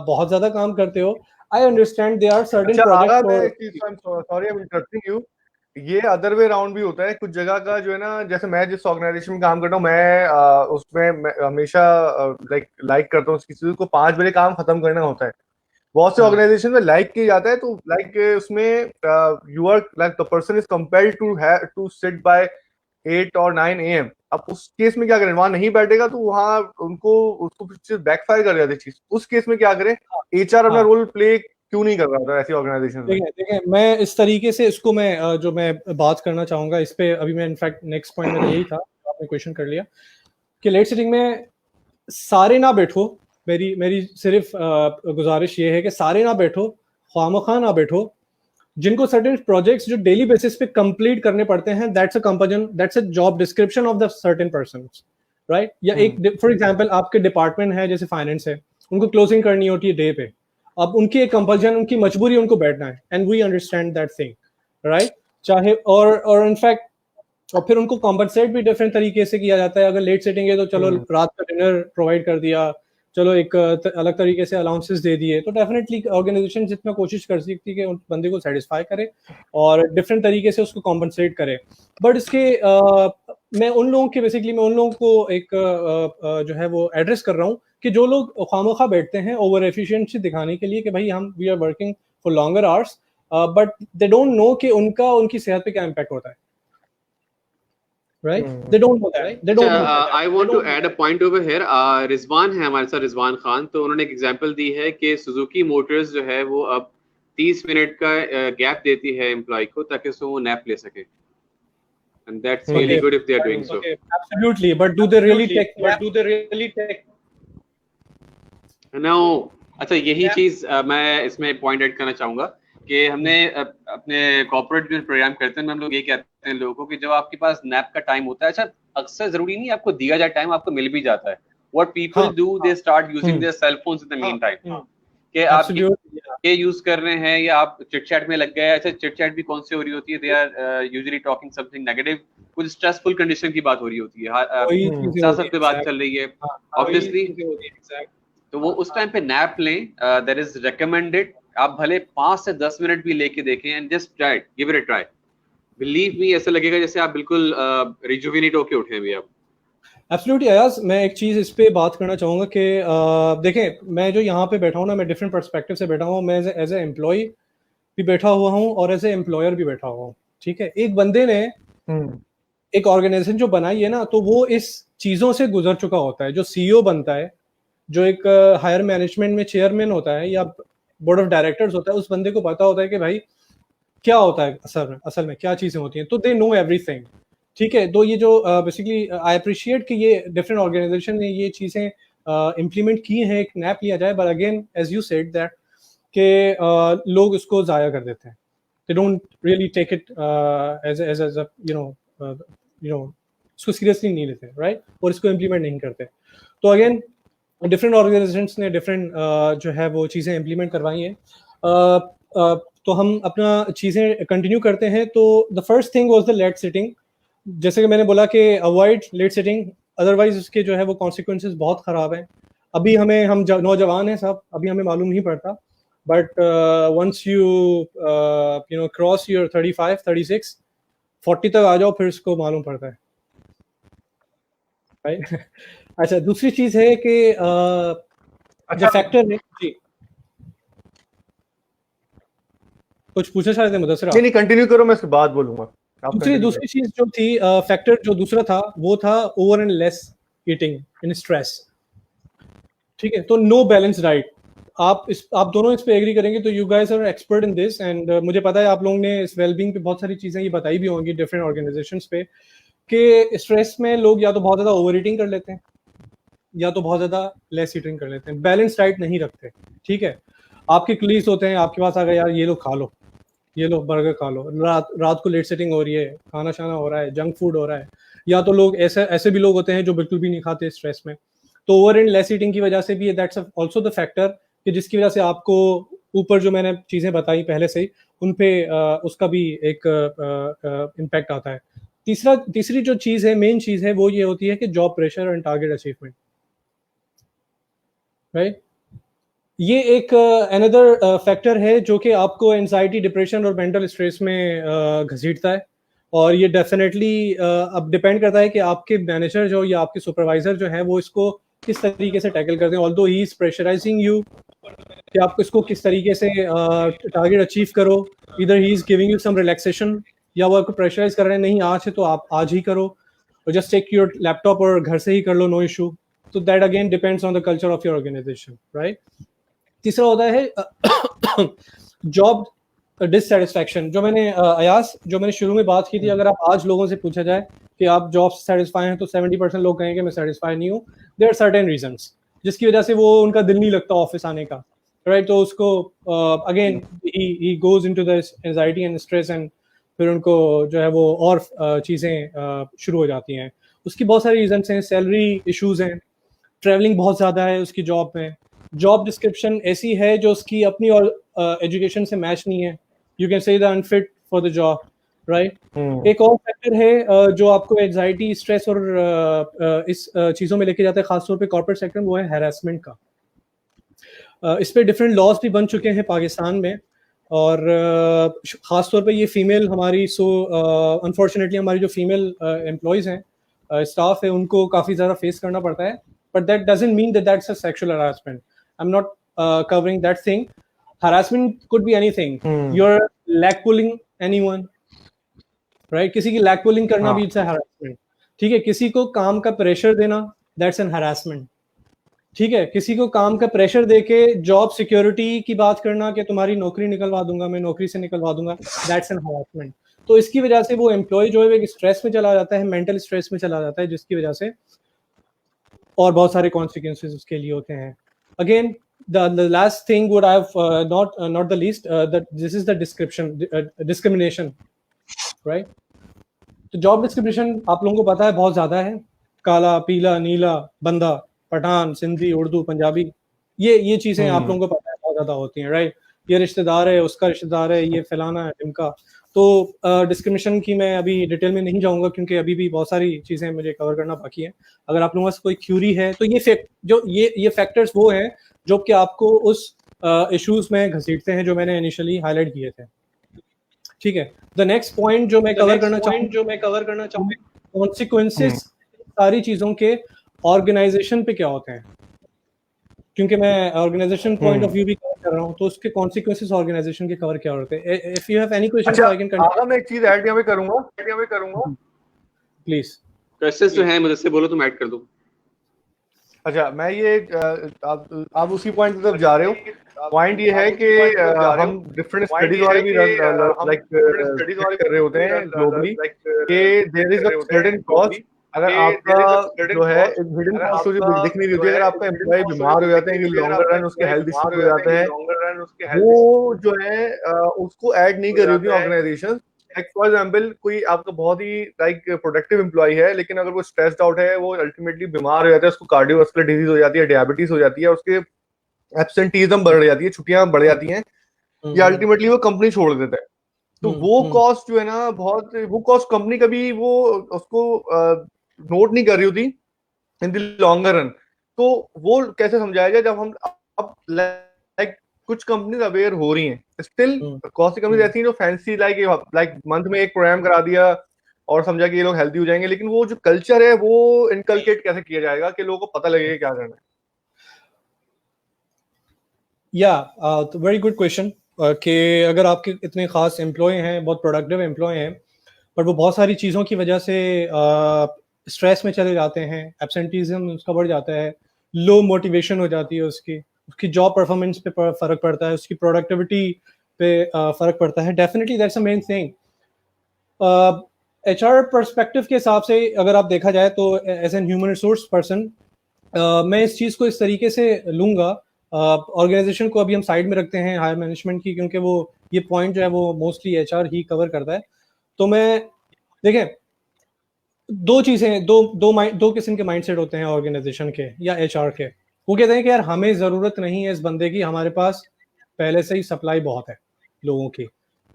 Speaker 2: बहुत ज्यादा काम करते हो? I understand there are certain projects.
Speaker 1: Sorry I'm interrupting you. ये अदर वे राउंड भी होता है कुछ जगह का, जो है ना, जैसे मैं जिस ऑर्गेनाइजेशन में काम करता हूँ, मैं उसमें मैं हमेशा लाइक करता हूँ किसी को 5 बजे काम खत्म करना होता है. बहुत से ऑर्गेनाइजेशन में लाइक किया जाता है, तो लाइक उसमें you are like the person is compelled to sit by 8 or 9 AM. अब उस केस में क्या करें? वहां नहीं बैठेगा तो वहां उसको बैकफायर कर जाती है चीज. उस केस में क्या करें? एचआर अपना रोल प्ले क्यों नहीं कर रहा था ऐसी ऑर्गेनाइजेशन में?
Speaker 2: देखिए, मैं इस तरीके से इसको जो मैं बात करना चाहूंगा इस पे, अभी मैं इनफैक्ट नेक्स्ट पॉइंट मेरा यही था, आपने क्वेश्चन कर लिया, कि लेट सिटिंग में सारे ना बैठो. मेरी सिर्फ गुजारिश ये है कि सारे ना बैठो, ख्वामखा ना बैठो. जिनको सर्टेन प्रोजेक्ट्स जो डेली बेसिस पे कंप्लीट करने पड़ते हैं, that's a job description of the certain persons, right? या एक फॉर एग्जांपल आपके डिपार्टमेंट है, जैसे फाइनेंस है, उनको क्लोजिंग करनी होती है डे पे. अब उनकी एक कंपल्शन, उनकी मजबूरी है उनको बैठना है, and we understand that thing, right? चाहे और इनफैक्ट, और फिर उनको कॉम्पनसेट भी डिफरेंट तरीके से किया जाता है. अगर लेट सेटिंग है तो चलो रात का डिनर प्रोवाइड कर दिया, चलो एक अलग तरीके से अलाउंसेस दे दिए. तो डेफिनेटली ऑर्गेनाइजेशन जितना कोशिश कर सकती है कि उन बंदे को सेटिस्फाई करे और डिफरेंट तरीके से उसको कॉम्पनसेट करे. बट इसके मैं उन लोगों को एक जो है वो एड्रेस कर रहा हूँ कि जो लोग खामोखा बैठते हैं ओवर एफिशिएंसी दिखाने के लिए कि भाई we are working for longer hours, but they don't know कि उनकी सेहत पे क्या इम्पैक्ट होता है. Right? They don't know that. They don't know that.
Speaker 3: I want to add a point over here. Rizwan है हमारे साथ, रिजवान खान. तो उन्होंने एक एग्जांपल दी है कि सुजुकी मोटर्स जो है वो अब 30 मिनट का गैप देती है एम्प्लॉय को ताकि वो नैप ले सके. And that's really good if they are doing so.
Speaker 2: Absolutely. But do they really take?
Speaker 3: No. अच्छा, यही चीज मैं इसमें पॉइंट ऐड करना चाहूंगा कि हमने अपने कॉर्पोरेट जो प्रोग्राम करते हैं, हम लोग ये कहते हैं लोगों को कि जब आपके पास नैप का टाइम होता है, अच्छा अक्सर जरूरी नहीं आपको दिया जाए टाइम, आपको मिल भी जाता है. What people do, they start using their cell phones in the mean time, कि आप ये यूज कर रहे हैं या आप चिट चैट में लग गए. अच्छा, चिट चैट भी कौन सी हो रही होती है? They are usually talking something negative, कुछ स्ट्रेसफुल कंडीशन की बात हो रही होती है, सियासत पे बात चल रही है ऑब्वियसली. तो वो उस टाइम पे नैप लें, दैट इज रिकमेंडेड. आप भले 5 से 10 मिनट भी लेके देखें and just try, give it a try. Believe me, ऐसा लगेगा जैसे आप बिल्कुल रिजुविनेट होके उठे भी. आप
Speaker 2: एब्सोल्युटली. अयाज, मैं एक चीज़ इस पे बात करना चाहूँगा कि देखें, मैं जो यहाँ पे बैठा हूँ ना, मैं डिफरेंट पर्सपेक्टिव से बैठा हूँ. मैं एज ए एम्प्लॉय भी बैठा हुआ हूँ और एज ए एम्प्लॉयर भी बैठा हुआ हूँ. ठीक है, एक बंदे ने एक ऑर्गेनाइजेशन जो बनाई है ना, तो वो इस चीज़ों से गुजर चुका होता है. जो सीईओ बनता है, जो एक हायर मैनेजमेंट में चेयरमैन होता है या बोर्ड ऑफ डायरेक्टर्स होता है, उस बंदे को पता होता है कि भाई क्या होता है असल में क्या चीज़ें होती हैं. तो दे नो एवरीथिंग. ठीक है, तो ये जो बेसिकली आई अप्रिशिएट कि ये डिफरेंट ऑर्गेनाइजेशन ने ये चीज़ें इम्प्लीमेंट की हैं, एक नैप लिया जाए. But again as you said that कि लोग इसको ज़ाया कर देते हैं. They don't really take it as you know इसको सीरियसली नहीं लेते, राइट, और इसको इम्प्लीमेंट नहीं करते। तो अगेन डिफरेंट ऑर्गेनाइजेशंस ने डिफरेंट जो है वो चीज़ें इम्प्लीमेंट करवाई हैं। तो हम अपना चीज़ें कंटिन्यू करते हैं। तो the first thing was the late sitting. जैसे कि मैंने बोला कि अवॉइड लेट सिटिंग, अदरवाइज उसके जो है वो कॉन्सिक्वेंसेस बहुत ख़राब हैं। अभी हम नौजवान हैं सब, अभी हमें मालूम नहीं पड़ता, but once you cross your 35, 36, 40 तक आ जाओ, फिर उसको मालूम पड़ता है, राइट। अच्छा, दूसरी चीज़ है कि जो फैक्टर है जी, कुछ पूछना चाहते थे मुदस्सिर?
Speaker 1: नहीं कंटिन्यू करो, मैं इसके बाद बोलूंगा।
Speaker 2: दूसरी चीज जो थी, फैक्टर जो दूसरा था वो था over and less eating in stress. ठीक है, तो नो बैलेंस डाइट। आप दोनों इस पे एग्री करेंगे, तो you guys are expert in this, and मुझे पता है आप लोगों ने इस वेलबींग पे बहुत सारी चीजें ये बताई भी होंगी डिफरेंट ऑर्गेनाइजेशंस पे, कि स्ट्रेस में लोग या तो बहुत ज्यादा ओवर ईटिंग कर लेते हैं या तो बहुत ज्यादा लेस ईटिंग कर लेते हैं, बैलेंस डाइट नहीं रखते। ठीक है, आपके कलीग्स होते हैं, आपके पास आ गए, यार ये लो खा लो, ये लो बर्गर खा लो, रात को लेट सेटिंग हो रही है, खाना शाना हो रहा है, जंक फूड हो रहा है, या तो लोग ऐसे भी लोग होते हैं जो बिल्कुल भी नहीं खाते स्ट्रेस में। तो ओवर एंड लेस ईटिंग की वजह से भी दैट्स आल्सो द फैक्टर कि जिसकी वजह से आपको ऊपर जो मैंने चीज़ें बताई पहले से ही उन पे उसका भी एक इम्पैक्ट आता है। तीसरी जो चीज़ है, मेन चीज़ है, वो ये होती है कि job pressure and target achievement, right. ये एक अनदर फैक्टर है जो कि आपको एंजाइटी, डिप्रेशन और मेंटल स्ट्रेस में घसीटता है। और ये डेफिनेटली अब डिपेंड करता है कि आपके मैनेजर जो या आपके सुपरवाइजर जो है वो इसको किस तरीके से टैकल करते हैं। Although he is pressurising you कि आप इसको किस तरीके से टारगेट अचीव करो, इधर ही is giving you some relaxation, या वो आपको प्रेशराइज कर रहे हैं, नहीं आज है तो आप आज ही करो, और जस्ट टेक योर लैपटॉप और घर से ही कर लो, नो इशू। तो that again depends on the culture of your organization, right. तीसरा होता है जॉब डिससेटिस्फैक्शन। जो मैंने अयास जो मैंने शुरू में बात की थी, अगर आप आज लोगों से पूछा जाए कि आप जॉब से सेटिस्फाई हैं, तो 70% लोग कहेंगे मैं सेटिस्फाई नहीं हूँ। देयर आर सर्टेन रीजंस जिसकी वजह से वो उनका दिल नहीं लगता ऑफिस आने का, राइट। तो उसको again he goes into the anxiety and stress, and फिर उनको जो है वो और चीज़ें शुरू हो जाती हैं। उसकी बहुत सारी रीजंस हैं, सैलरी इश्यूज हैं, ट्रैवलिंग बहुत ज़्यादा है उसकी जॉब में, जॉब डिस्क्रिप्शन ऐसी है जो उसकी अपनी और एजुकेशन से मैच नहीं है, you can say the unfit for the job, right. एक और फैक्टर है जो आपको एंजाइटी, स्ट्रेस और इस चीज़ों में लेके जाता है, खासतौर पे कॉर्पोरेट सेक्टर में, वो है हैरेसमेंट का। इस पे डिफरेंट लॉज भी बन चुके हैं पाकिस्तान में, और ख़ासतौर पे ये फीमेल हमारी अनफॉर्चुनेटली हमारी जो फीमेल एम्प्लॉयज़ हैं, स्टाफ है, उनको काफ़ी ज़्यादा फेस करना पड़ता है। But that doesn't mean that that's a sexual harassment. I'm not covering that thing. Harassment could be anything. You're leg pulling anyone, right? किसी की leg pulling करना भी it's a harassment. ठीक है, किसी को काम का प्रेशर देना, that's an harassment. ठीक है, किसी को काम का प्रेशर देके जॉब सिक्योरिटी की बात करना कि तुम्हारी नौकरी निकलवा दूंगा, मैं नौकरी से निकलवा दूंगा, that's an harassment. तो इसकी वजह से वो एम्प्लॉय जो है स्ट्रेस में चला जाता है, मेंटल स्ट्रेस में चला जाता है, जिसकी वजह से और बहुत सारे कॉन्सिक्वेंसेस उसके लिए होते हैं। Again the last thing would have not the least that this is the discrimination, right? तो जॉब डिस्क्रिमिनेशन आप लोगों को पता है बहुत ज्यादा है, काला, पीला, नीला, बंदा, पठान, सिंधी, उर्दू, पंजाबी, ये चीजें आप लोगों को पता है बहुत ज्यादा होती हैं, राइट। ये रिश्तेदार है, उसका रिश्तेदार है, ये फलाना है, इनका। तो डिस्क्रिमिनेशन की मैं अभी डिटेल में नहीं जाऊंगा क्योंकि अभी भी बहुत सारी चीज़ें मुझे कवर करना बाकी है। अगर आप लोगों से कोई क्यूरी है तो ये फैक्टर्स वो हैं जो कि आपको उस इश्यूज में घसीटते हैं जो मैंने इनिशियली हाईलाइट किए थे। ठीक है, द नेक्स्ट पॉइंट जो मैं कवर करना चाहूँगा, कॉन्सिक्वेंसेस सारी चीज़ों के ऑर्गेनाइजेशन पे क्या होते हैं, क्योंकि मैं ऑर्गेनाइजेशन पॉइंट ऑफ व्यू भी कवर कर रहा हूं, तो उसके कॉन्सिक्वेंसेस ऑर्गेनाइजेशन के कवर क्या होते हैं। If you have any question I can
Speaker 1: continue. मैं एक चीज ऐड यहां पे करूंगा
Speaker 2: प्लीज।
Speaker 3: क्वेश्चंस जो हैं मुझसे बोलो, तुम ऐड कर दो।
Speaker 1: अच्छा, मैं ये आप उसी पॉइंट की तरफ जा रहे हो। पॉइंट ये है कि हम डिफरेंट स्टडीज वाले भी लाइक स्टडीज वाले कर रहे होते हैं ग्लोबली कि there is a certain cost. अगर आपका जो है हिडन कॉस्ट जो दिख नहीं रही होती, अगर आपका एम्प्लॉय बीमार हो जाते हैं कि लॉन्गर रन उसके हेल्थ इश्यूज हो जाते हैं, वो जो है उसको ऐड नहीं कर रही होती ऑर्गेनाइजेशन, लाइक फॉर एग्जांपल कोई आपका बहुत ही लाइक प्रोडक्टिव एम्प्लॉय है, लेकिन अगर वो स्ट्रेस्ड आउट है, वो अल्टीमेटली बीमार हो जाता है, उसको कार्डियोवास्कुलर डिजीज हो जाती है, डायबिटीज हो जाती है, उसके एब्सेंटीज्म बढ़ जाती है, छुट्टियां बढ़ जाती हैं, या अल्टीमेटली वो कंपनी छोड़ देता है। तो वो कॉस्ट जो है ना, बहुत वो कॉस्ट कंपनी कभी वो उसको नोट नहीं कर रही होती इन द लॉन्गर रन। तो वो कैसे समझाएगा जब हम अब लाइक कुछ कंपनीज अवेयर हो रही हैं, स्टिल कौन सी कंपनीज ऐसी हैं जो फैंसी लाइक मंथ में एक प्रोग्राम करा दिया और समझा कि ये लोग हेल्दी हो जाएंगे, लेकिन वो जो कल्चर है वो इनकलकेट कैसे किया जाएगा कि लोगों को पता लगेगा क्या करना है।
Speaker 2: तो वेरी गुड क्वेश्चन कि अगर आपके इतने खास एम्प्लॉय हैं, बहुत प्रोडक्टिव एम्प्लॉय हैं, पर वो बहुत सारी चीज़ों की वजह से स्ट्रेस में चले जाते हैं, एब्सेंटीज्म उसका बढ़ जाता है, लो मोटिवेशन हो जाती है, उसकी जॉब परफॉर्मेंस पे फर्क पड़ता है, उसकी प्रोडक्टिविटी पे फर्क पड़ता है। Definitely that's a main thing. HR perspective के हिसाब से अगर आप देखा जाए तो as an human resource person मैं इस चीज़ को इस तरीके से लूँगा, ऑर्गेनाइजेशन को अभी हम साइड में रखते हैं हायर मैनेजमेंट की, क्योंकि वो ये पॉइंट जो है वो मोस्टली HR ही कवर करता है। तो मैं देखें, दो चीज़ें, दो किस्म के माइंडसेट होते हैं ऑर्गेनाइजेशन के या HR के। वो कहते हैं कि यार हमें ज़रूरत नहीं है इस बंदे की, हमारे पास पहले से ही सप्लाई बहुत है लोगों की,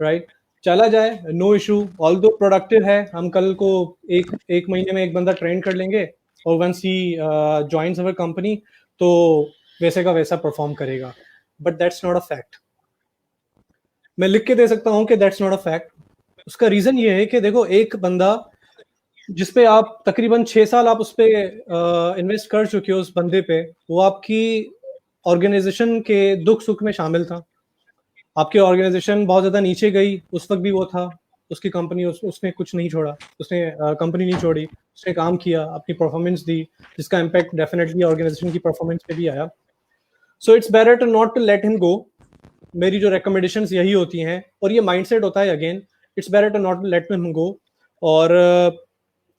Speaker 2: राइट? चला जाए, नो इशू, ऑल्दो प्रोडक्टिव है, हम कल को एक महीने में एक बंदा ट्रेन कर लेंगे और वंस ही जॉइन्स अवर कंपनी तो वैसे का वैसा परफॉर्म करेगा। But that's not a fact. मैं लिख के दे सकता हूँ कि दैट्स नॉट अ फैक्ट। उसका रीजन ये है कि देखो, एक बंदा जिसपे आप तकरीबन 6 साल आप उस पे इन्वेस्ट कर चुके हो, उस बंदे पे, वो आपकी ऑर्गेनाइजेशन के दुख सुख में शामिल था। आपकी ऑर्गेनाइजेशन बहुत ज्यादा नीचे गई, उस वक्त भी वो था, उसकी कंपनी, उसने कुछ नहीं छोड़ा, उसने कंपनी नहीं छोड़ी, उसने काम किया, अपनी परफॉर्मेंस दी, जिसका इम्पैक्ट डेफिनेटली ऑर्गेनाइजेशन की परफॉर्मेंस पे भी आया। So it's better to not to let him go. मेरी जो रिकमेंडेशंस यही होती हैं, और ये माइंडसेट होता है again, it's better to not let him go. और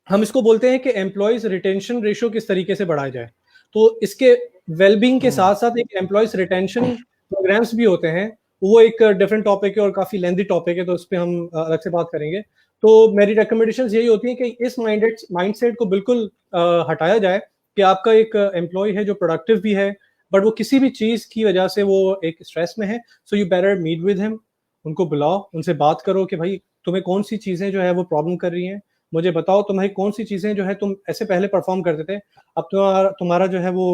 Speaker 2: हम इसको बोलते हैं कि एम्प्लॉयज रिटेंशन रेशियो किस तरीके से बढ़ाया जाए। तो इसके वेलबींग के साथ साथ एक एम्प्लॉयज रिटेंशन प्रोग्राम्स भी होते हैं, वो एक डिफरेंट टॉपिक है और काफी लेंथी टॉपिक है, तो उस पर हम अलग से बात करेंगे। तो मेरी रिकमेंडेशंस यही होती है कि इस माइंडसेट को बिल्कुल हटाया जाए कि आपका एक एम्प्लॉय है जो प्रोडक्टिव भी है, बट वो किसी भी चीज की वजह से वो एक स्ट्रेस में है। So you better meet with him, उनको बुलाओ, उनसे बात करो कि भाई तुम्हें कौन सी चीजें जो है वो प्रॉब्लम कर रही हैं, मुझे बताओ तुम्हारी कौन सी चीजें जो है तुम ऐसे पहले परफॉर्म करते थे, अब तुम्हारा जो है वो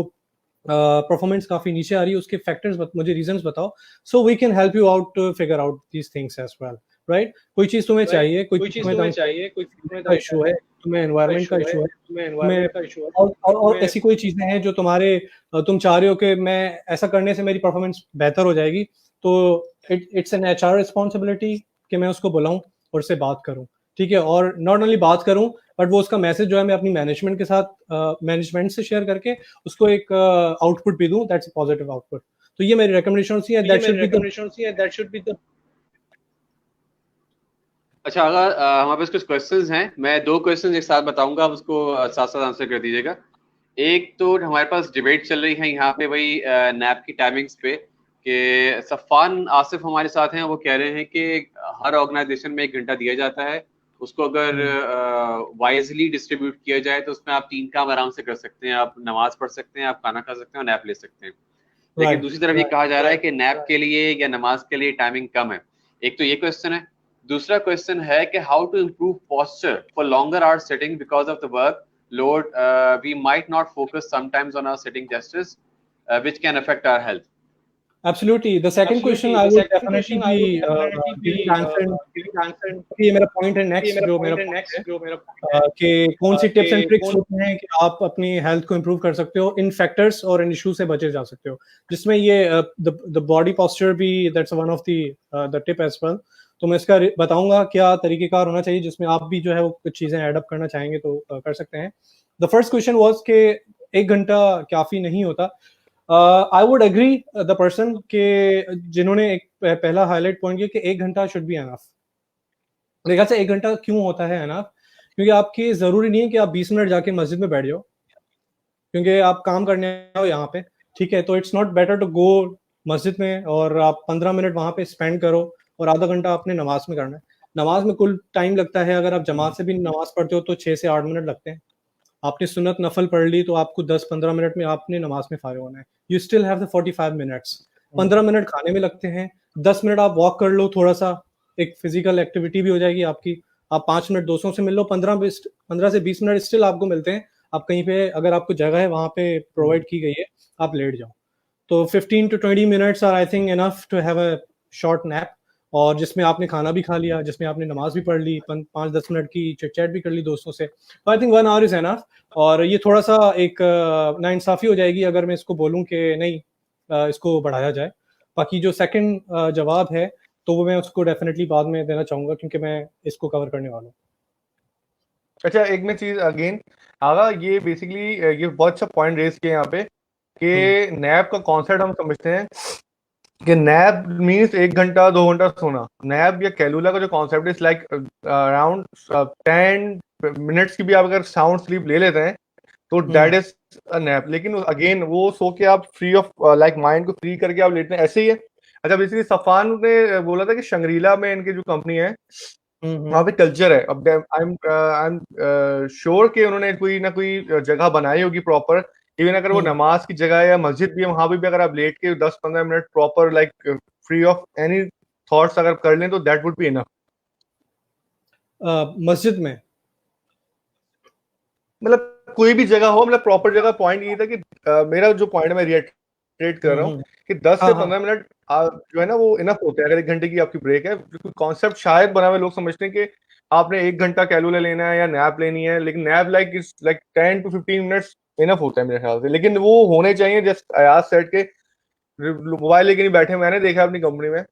Speaker 2: परफॉर्मेंस काफी नीचे आ रही है, उसके फैक्टर्स मुझे रीजंस बताओ, so we can help you out to figure out these things as well, right? कोई चीज तुम्हें चाहिए, कोई चीज तुम्हें चाहिए, कोई का इशू है, तुम्हें एनवायरनमेंट का इशू है, तुम्हें और ऐसी कोई चीजें हैं जो तुम्हारे तुम चाह रहे हो कि मैं ऐसा करने से मेरी परफॉर्मेंस बेहतर हो जाएगी, तो इट्स एन HR रिस्पॉन्सिबिलिटी कि मैं उसको बुलाऊं और उससे बात करूं, ठीक है? और नॉट ओनली बात करूं, बट वो उसका मैसेज जो है मैं अपनी मैनेजमेंट के साथ मैनेजमेंट से शेयर करके उसको एक आउटपुट भी दूं, दैट्स अ पॉजिटिव आउटपुट। तो ये मेरी रिकमेंडेशन होती है, दैट शुड बी द।
Speaker 3: अच्छा, अगर हमारे पास कुछ क्वेश्चंस हैं, मैं 2 क्वेश्चंस एक साथ बताऊंगा, आप उसको साथ साथ आंसर कर दीजिएगा। एक तो हमारे पास डिबेट चल रही है यहाँ पे वही नैप की टाइमिंग्स पे, कि सफ़ान आसिफ हमारे साथ हैं, वो कह रहे हैं कि हर ऑर्गेनाइजेशन में 1 घंटा दिया जाता है, उसको अगर वाइजली डिस्ट्रीब्यूट किया जाए तो उसमें आप 3 काम आराम से कर सकते हैं, आप नमाज पढ़ सकते हैं, आप खाना खा सकते हैं और नैप ले सकते हैं। लेकिन दूसरी तरफ ये कहा जा रहा है कि नैप के लिए या नमाज के लिए टाइमिंग कम है। एक तो ये क्वेश्चन है। दूसरा क्वेश्चन है कि how to improve posture for longer hours sitting because of the work load, we might not focus sometimes on our sitting gestures which can affect our health.
Speaker 2: Absolutely. The second question I would definitely be giving answer. ये मेरा point है next, जो मेरा point है कि कौन सी tips and tricks होते हैं कि आप अपनी हेल्थ को इंप्रूव कर सकते हो, इन फैक्टर्स और इन इशू से बचे जा सकते हो, जिसमें ये द बॉडी पोस्चर भी, that's one of the tip as well. तो मैं इसका बताऊंगा क्या तरीकेकार होना चाहिए, जिसमें आप भी जो है वो कुछ चीजें एडअप करना चाहेंगे तो कर सकते हैं। द फर्स्ट क्वेश्चन वाज कि 1 घंटा काफी नहीं होता। I would agree the person के जिन्होंने एक पहला हाईलाइट पॉइंट किया कि 1 घंटा शुड बी एनफ। मेरे ख्याल से 1 घंटा क्यों होता है एनफ? क्योंकि आपकी जरूरी नहीं है कि आप 20 मिनट जाके मस्जिद में बैठ जाओ, क्योंकि आप काम करने हो यहाँ पे, ठीक है? तो it's not better to go मस्जिद में और आप 15 मिनट वहां पे स्पेंड करो और आधा घंटा आपने नमाज में करना है। नमाज में कुल टाइम लगता है, अगर आप जमात से भी नमाज पढ़ते हो तो 6 से 8 मिनट लगते हैं। आपने सुन्नत नफल पढ़ ली तो आपको 10-15 मिनट में आपने नमाज में फारिग होना है। You still have the 45 minutes. 15 minute खाने में लगते हैं, 10 मिनट आप वॉक कर लो, थोड़ा सा एक फिजिकल एक्टिविटी भी हो जाएगी आपकी। आप 5 मिनट दोस्तों से मिल लो, 15 से 20 मिनट स्टिल आपको मिलते हैं। आप कहीं पे अगर आपको जगह है वहां पे प्रोवाइड की गई है, आप लेट जाओ। तो 15 to 20 minutes are I think enough to have a short nap, और जिसमें आपने खाना भी खा लिया, जिसमें आपने नमाज भी पढ़ ली, 5-10 मिनट की चिट चैट भी कर ली दोस्तों से, तो I think 1 our is enough. और ये थोड़ा सा एक नाइंसाफी हो जाएगी अगर मैं इसको बोलूं कि नहीं इसको बढ़ाया जाए। बाकी जो सेकंड जवाब है तो वो मैं उसको डेफिनेटली बाद में देना चाहूंगा, क्योंकि मैं इसको कवर करने वाला हूँ।
Speaker 1: अच्छा, एक मैं चीज अगेन आगा, ये बेसिकली ये बहुत अच्छा पॉइंट रेज किया यहाँ पे कि नैप का कॉन्सेप्ट हम समझते हैं कि नैप मीन्स 1 घंटा 2 घंटा सोना। नैप या कैलुला का जो कॉन्सेप्ट है, लाइक अराउंड 10 मिनट्स की भी आप अगर साउंड स्लीप ले लेते हैं तो दैट इज अ नैप। लेकिन अगेन वो सो के आप फ्री ऑफ लाइक माइंड को फ्री करके आप लेते हैं, ऐसे ही है। अच्छा, बेसिकली सफान ने बोला था कि शंग्रीला में इनकी जो कंपनी है वहाँ पे कल्चर है। अब आई एम श्योर कि उन्होंने कोई ना कोई जगह बनाई होगी प्रॉपर, इवन अगर वो नमाज की जगह है या मस्जिद भी है, वहां भी अगर आप लेट के 10-15 minute proper like free of any thoughts अगर कर लें तो दैट वुड बी इनफ।
Speaker 2: मस्जिद में
Speaker 1: मतलब कोई भी जगह हो, मतलब प्रॉपर जगह। पॉइंट ये था कि मेरा जो पॉइंट है मैं रिएटरेट कर रहा हूँ कि 10 से 15 मिनट जो है ना वो इनफ होते हैं अगर 1 घंटे की आपकी ब्रेक है। कॉन्सेप्ट शायद बना हुआ लोग समझते हैं कि आपने 1 घंटा कैलुला लेना है या नैप लेनी है, लेकिन nap like is like 10 to 15 minutes enough होता है मेरे ख्याल से। लेकिन वो होने चाहिए जस्ट अयाज सेट के मोबाइल लेके नहीं बैठे। मैंने देखा अपनी कंपनी में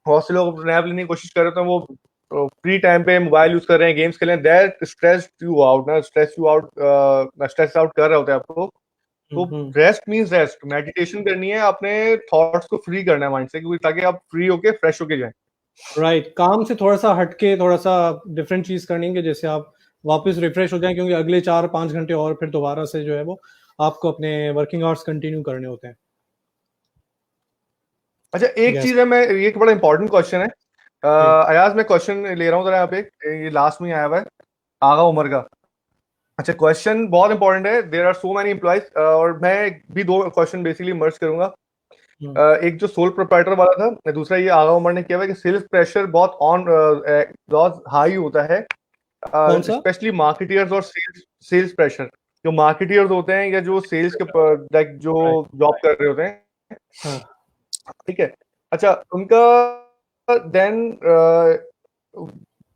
Speaker 1: बहुत से लोग नैप लेने की कोशिश कर रहे थे, वो फ्री टाइम पे मोबाइल यूज कर रहे हैं, गेम्स खेल रहे हैं, दैट स्ट्रेस यू आउट ना, स्ट्रेस आउट कर रहे होते हैं आपको। तो रेस्ट मींस रेस्ट, मेडिटेशन करनी है, अपने थॉट्स को फ्री करना है माइंड से, क्योंकि ताकि आप फ्री होके फ्रेश होके जाएं।
Speaker 2: राइट, काम से थोड़ा सा हटके थोड़ा सा डिफरेंट चीज करनी है जैसे आप वापस रिफ्रेश हो जाएं, क्योंकि अगले 4-5 घंटे और फिर दोबारा से जो है वो आपको अपने वर्किंग आवर्स कंटिन्यू करने होते हैं।
Speaker 1: अच्छा, एक चीज है, मैं ये एक बड़ा इंपॉर्टेंट क्वेश्चन है अयाज, मैं क्वेश्चन ले रहा हूँ जरा यहाँ पे, ये लास्ट में आया हुआ है आगा उमर का। अच्छा, क्वेश्चन बहुत इंपॉर्टेंट है, there are so many employees, और मैं भी 2 क्वेश्चन बेसिकली मर्ज करूंगा। एक जो सोल प्रोप्राइटर वाला था, दूसरा ये आगा उमर ने किया हुआ कि सेल्स प्रेशर बहुत बहुत हाई होता है, स्पेशली मार्केटियर्स और सेल्स प्रेशर। जो मार्केटियर्स होते हैं या जो सेल्स के लाइक जो जॉब कर रहे होते हैं, ठीक है। अच्छा, उनका देन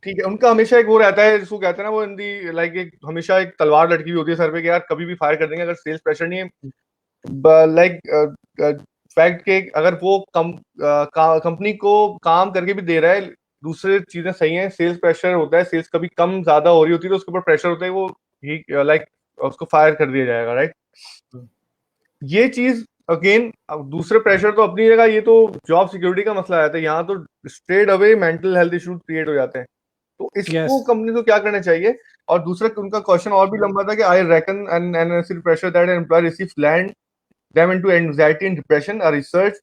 Speaker 1: ठीक है, उनका हमेशा एक वो रहता है जिसको कहते हैं ना वो हिंदी लाइक एक हमेशा एक तलवार लटकी हुई होती है सर पे कि यार कभी भी फायर कर देंगे अगर सेल्स प्रेशर नहीं है। लाइक फैक्ट के अगर वो कंपनी को काम करके भी दे रहा है, दूसरी चीजें सही हैं, सेल्स प्रेशर होता है, सेल्स कभी कम ज्यादा हो रही होती है तो उसके ऊपर प्रेशर होता है, वो ही लाइक उसको फायर कर दिया जाएगा, राइट। ये चीज अगेन दूसरे प्रेशर तो अपनी जगह, ये तो जॉब सिक्योरिटी का मसला आता है, यहाँ तो straight away mental health issue create हो जाते हैं। तो इसको कंपनी को क्या करना चाहिए। और दूसरा उनका क्वेश्चन और भी लंबा था कि I reckon an unnecessary pressure that an employee receives land them into anxiety and depression. A research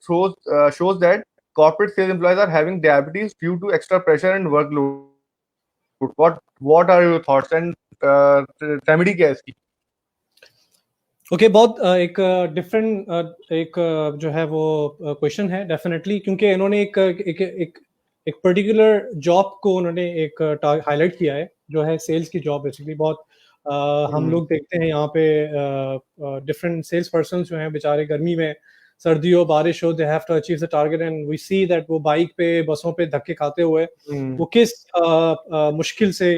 Speaker 1: shows that corporate sales employees are having diabetes due to extra pressure and workload. What are your thoughts and remedy क्या है इसकी?
Speaker 2: Okay, बहुत एक different एक जो है वो question है डेफिनेटली, क्योंकि इन्होंने एक पर्टिकुलर जॉब को उन्होंने एक हाईलाइट किया है जो है सेल्स की जॉब। बेसिकली बहुत हम लोग देखते हैं यहाँ पे डिफरेंट सेल्स पर्सन जो हैं बेचारे गर्मी में, सर्दी हो बारिश हो, they have to achieve the target and we see that वो बाइक पे बसों पे धक्के खाते हुए वो किस मुश्किल से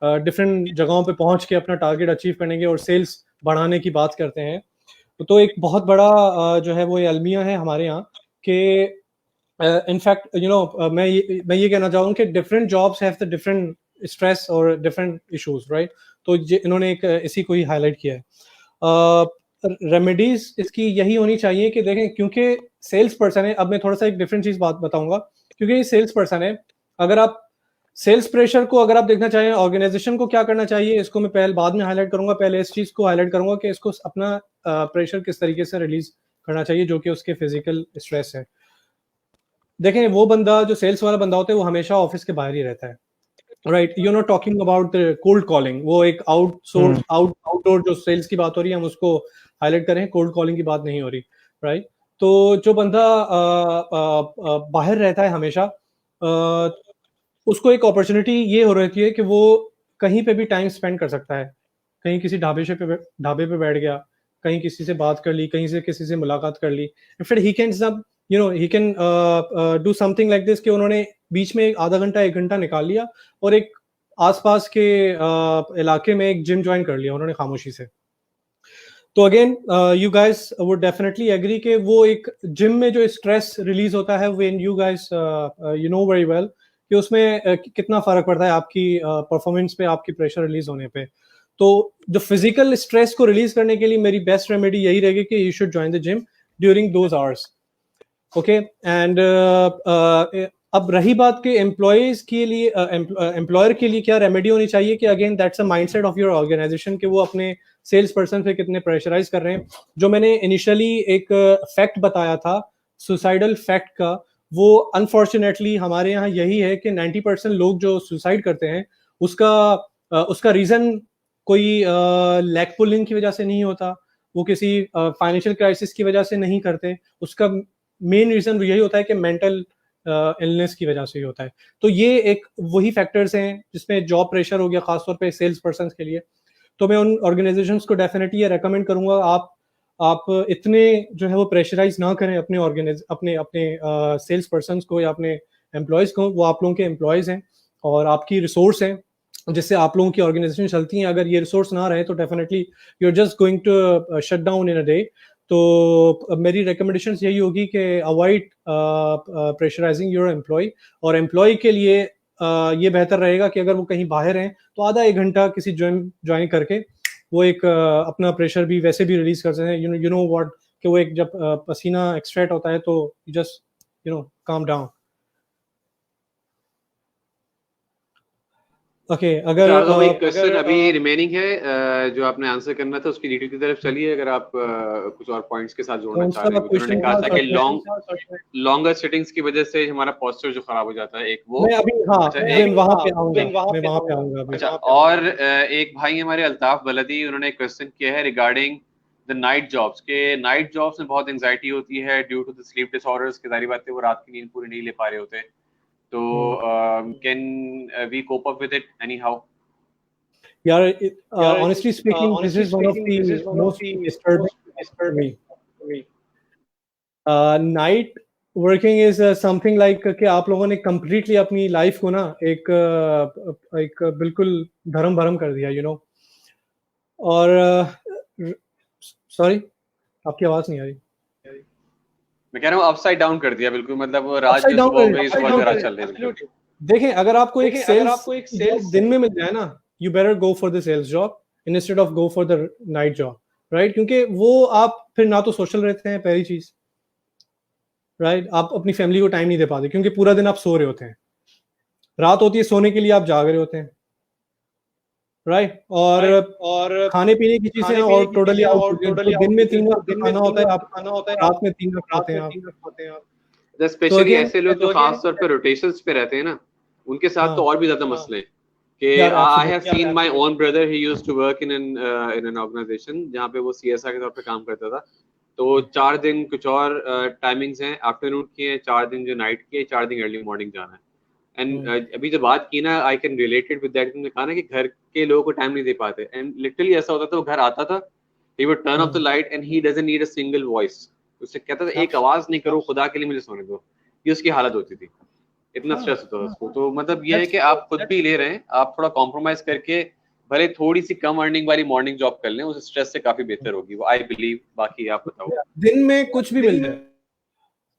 Speaker 2: डिफरेंट जगहों पे पहुंच के अपना टारगेट अचीव करेंगे और सेल्स बढ़ाने की बात करते हैं। तो एक बहुत बड़ा जो है वो ये अलमिया है हमारे यहाँ कि इनफैक्ट यू नो मैं ये कहना चाहूँगा कि different jobs have the different stress और डिफरेंट इश्यूज, राइट। तो इन्होंने एक इसी को ही हाईलाइट किया है। रेमेडीज इसकी यही होनी चाहिए कि देखें, क्योंकि सेल्स पर्सन है, अब मैं थोड़ा सा एक डिफरेंट चीज बात बताऊंगा, क्योंकि ये सेल्स पर्सन है, अगर आप सेल्स प्रेशर को अगर आप देखना चाहें ऑर्गेनाइजेशन को क्या करना चाहिए, इसको मैं पहले बाद में हाईलाइट करूंगा। पहले इस चीज को हाईलाइट करूंगा कि इसको अपना प्रेशर किस तरीके से रिलीज करना चाहिए जो कि उसके फिजिकल स्ट्रेस है। देखें वो बंदा जो सेल्स वाला बंदा होता है वो हमेशा ऑफिस के बाहर ही रहता है, right? You not talking about the cold calling, वो एक आउटसोर्स आउटडोर जो सेल्स की बात हो रही है हम उसको हाईलाइट करें, कोल्ड कॉलिंग की बात नहीं हो रही, राइट? तो जो बंदा बाहर रहता है हमेशा, उसको एक अपॉर्चुनिटी ये हो रहती है कि वो कहीं पे भी टाइम स्पेंड कर सकता है, कहीं किसी ढाबे पे बैठ गया, कहीं किसी से बात कर ली, कहीं से किसी से मुलाकात कर ली, फिर he can he can do something like this कि उन्होंने बीच में आधा घंटा 1 घंटा निकाल लिया और एक आसपास के इलाके में एक जिम ज्वाइन कर लिया उन्होंने खामोशी से। तो again you guys would definitely agree कि वो एक जिम में जो स्ट्रेस रिलीज होता है when you guys you know very well कि उसमें कितना फर्क पड़ता है आपकी परफॉर्मेंस पे, आपकी प्रेशर रिलीज होने पे। तो जो फिजिकल स्ट्रेस को रिलीज करने के लिए मेरी बेस्ट रेमेडी यही रहेगी कि you should join the gym during those hours, okay? And अब रही बात के एम्प्लॉयज के लिए, एम्प्लॉयर के लिए क्या रेमेडी होनी चाहिए कि again that's a mindset of your organisation कि वो अपने सेल्स पर्सन पे कितने प्रेशराइज कर रहे हैं। जो मैंने इनिशियली एक फैक्ट बताया था सुसाइडल फैक्ट का, वो अनफॉर्चुनेटली हमारे यहाँ यही है कि 90% लोग जो सुसाइड करते हैं उसका रीजन कोई लैग पुलिंग की वजह से नहीं होता, वो किसी फाइनेंशियल क्राइसिस की वजह से नहीं करते, उसका मेन रीजन यही होता है कि मेंटल इलनेस की वजह से ही होता है। तो ये एक वही फैक्टर्स हैं जिसमें जॉब प्रेशर हो गया खासतौर पे सेल्स पर्सन के लिए। तो मैं उन ऑर्गेनाइजेशंस को डेफिनेटली ये रेकमेंड करूंगा आप इतने जो है वो प्रेशराइज ना करें अपने सेल्स पर्सन को या अपने एम्प्लॉयज को। वो आप लोगों के एम्प्लॉयज हैं और आपकी रिसोर्स हैं जिससे आप लोगों की ऑर्गेनाइजेशन चलती हैं। अगर ये रिसोर्स ना रहे तो definitely you are just going to shut down in a day. तो मेरी रिकमेंडेशन यही होगी कि अवॉइड प्रेशराइजिंग योर एम्प्लॉय, और एम्प्लॉय के लिए ये बेहतर रहेगा कि अगर वो कहीं बाहर हैं तो आधा 1 घंटा किसी ज्वाइन करके वो एक अपना प्रेशर भी वैसे भी रिलीज कर सकते हैं। यू नो व्हाट कि वो एक जब पसीना एक्सट्रैक्ट होता है तो you just calm down. Okay, अगर
Speaker 3: एक क्वेश्चन अभी रिमेनिंग है जो आपने आंसर करना था, उसकी डिटेल की तरफ चलिए। अगर आप कुछ और पॉइंट्स के साथ जोड़ना चाह रहे हैं। उन्होंने कहा था कि लॉन्गर सिटिंग्स की वजह से हमारा पोस्चर जो खराब हो जाता है, एक वो।
Speaker 2: मैं अभी वहां पे आऊंगा।
Speaker 3: अच्छा, और एक भाई हमारे अल्ताफ बलदी, उन्होंने एक क्वेश्चन किया है रिगार्डिंग द नाइट जॉब्स के नाइट जॉब्स में बहुत एंजाइटी होती है due to the sleep disorders की सारी बातें, वो रात की नींद पूरी नहीं ले पा रहे होते। तो can we cope up with it anyhow?
Speaker 2: Yeah, honestly speaking, this is one of the most disturbing for me. Night working is something like कि आप लोगों ने completely अपनी लाइफ को ना एक बिल्कुल धर्म भरम कर दिया, और सॉरी आपकी आवाज नहीं आ रही।
Speaker 3: मैं कह रहा हूँ अपसाइड डाउन कर दिया बिल्कुल, मतलब वो रात जो सुबह हो गई, सुबह जरा चल रही है।
Speaker 2: देखें, अगर आपको एक सेल्स दिन में मिल जाए ना, you better go for the sales job instead of go for the night job, right? क्योंकि वो आप फिर ना तो सोशल रहते हैं, पहली चीज, राइट? आप अपनी फैमिली को टाइम नहीं दे पाते क्योंकि पूरा दिन आप सो रहे होते हैं, रात होती है सोने के लिए आप जाग रहे होते हैं, राइट? और खाने पीने की चीजें और टोटली दिन में 3 वक्त खाना होता है, आप रात में 3 वक्त खाते हैं आप।
Speaker 3: स्पेशली ऐसे लोग जो खास तौर पे रोटेशंस पे रहते हैं ना, उनके साथ तो और भी ज्यादा मसले हैं कि I have seen my own brother, he used to work in an organisation जहां पे वो सीएसआर के तौर पे काम करता था। तो 4 दिन कुछ और टाइमिंग्स हैं, आफ्टरनून की है, 4 दिन जो नाइट की है, 4 दिन अर्ली मॉर्निंग जाना है। एंड अभी जो बात की ना, I can related with that. तुमने कहा ना कि घर के लोगों को टाइम नहीं दे पाते, एंड लिटरली ऐसा होता था, वो घर आता था, he would turn off the light and he doesn't need a single voice. उससे कहता था एक आवाज नहीं करो, खुदा के लिए मुझे सोने दो। ये उसकी हालत होती थी, इतना स्ट्रेस होता था उसको। तो मतलब ये है कि आप खुद भी ले रहे हैं, आप थोड़ा कॉम्प्रोमाइज करके भले थोड़ी सी कम अर्निंग वाली मॉर्निंग जॉब कर लें, उस स्ट्रेस से काफी बेहतर होगी वो, आई बिलीव। बाकी आप बताओ।
Speaker 2: दिन में कुछ भी मिल जाए,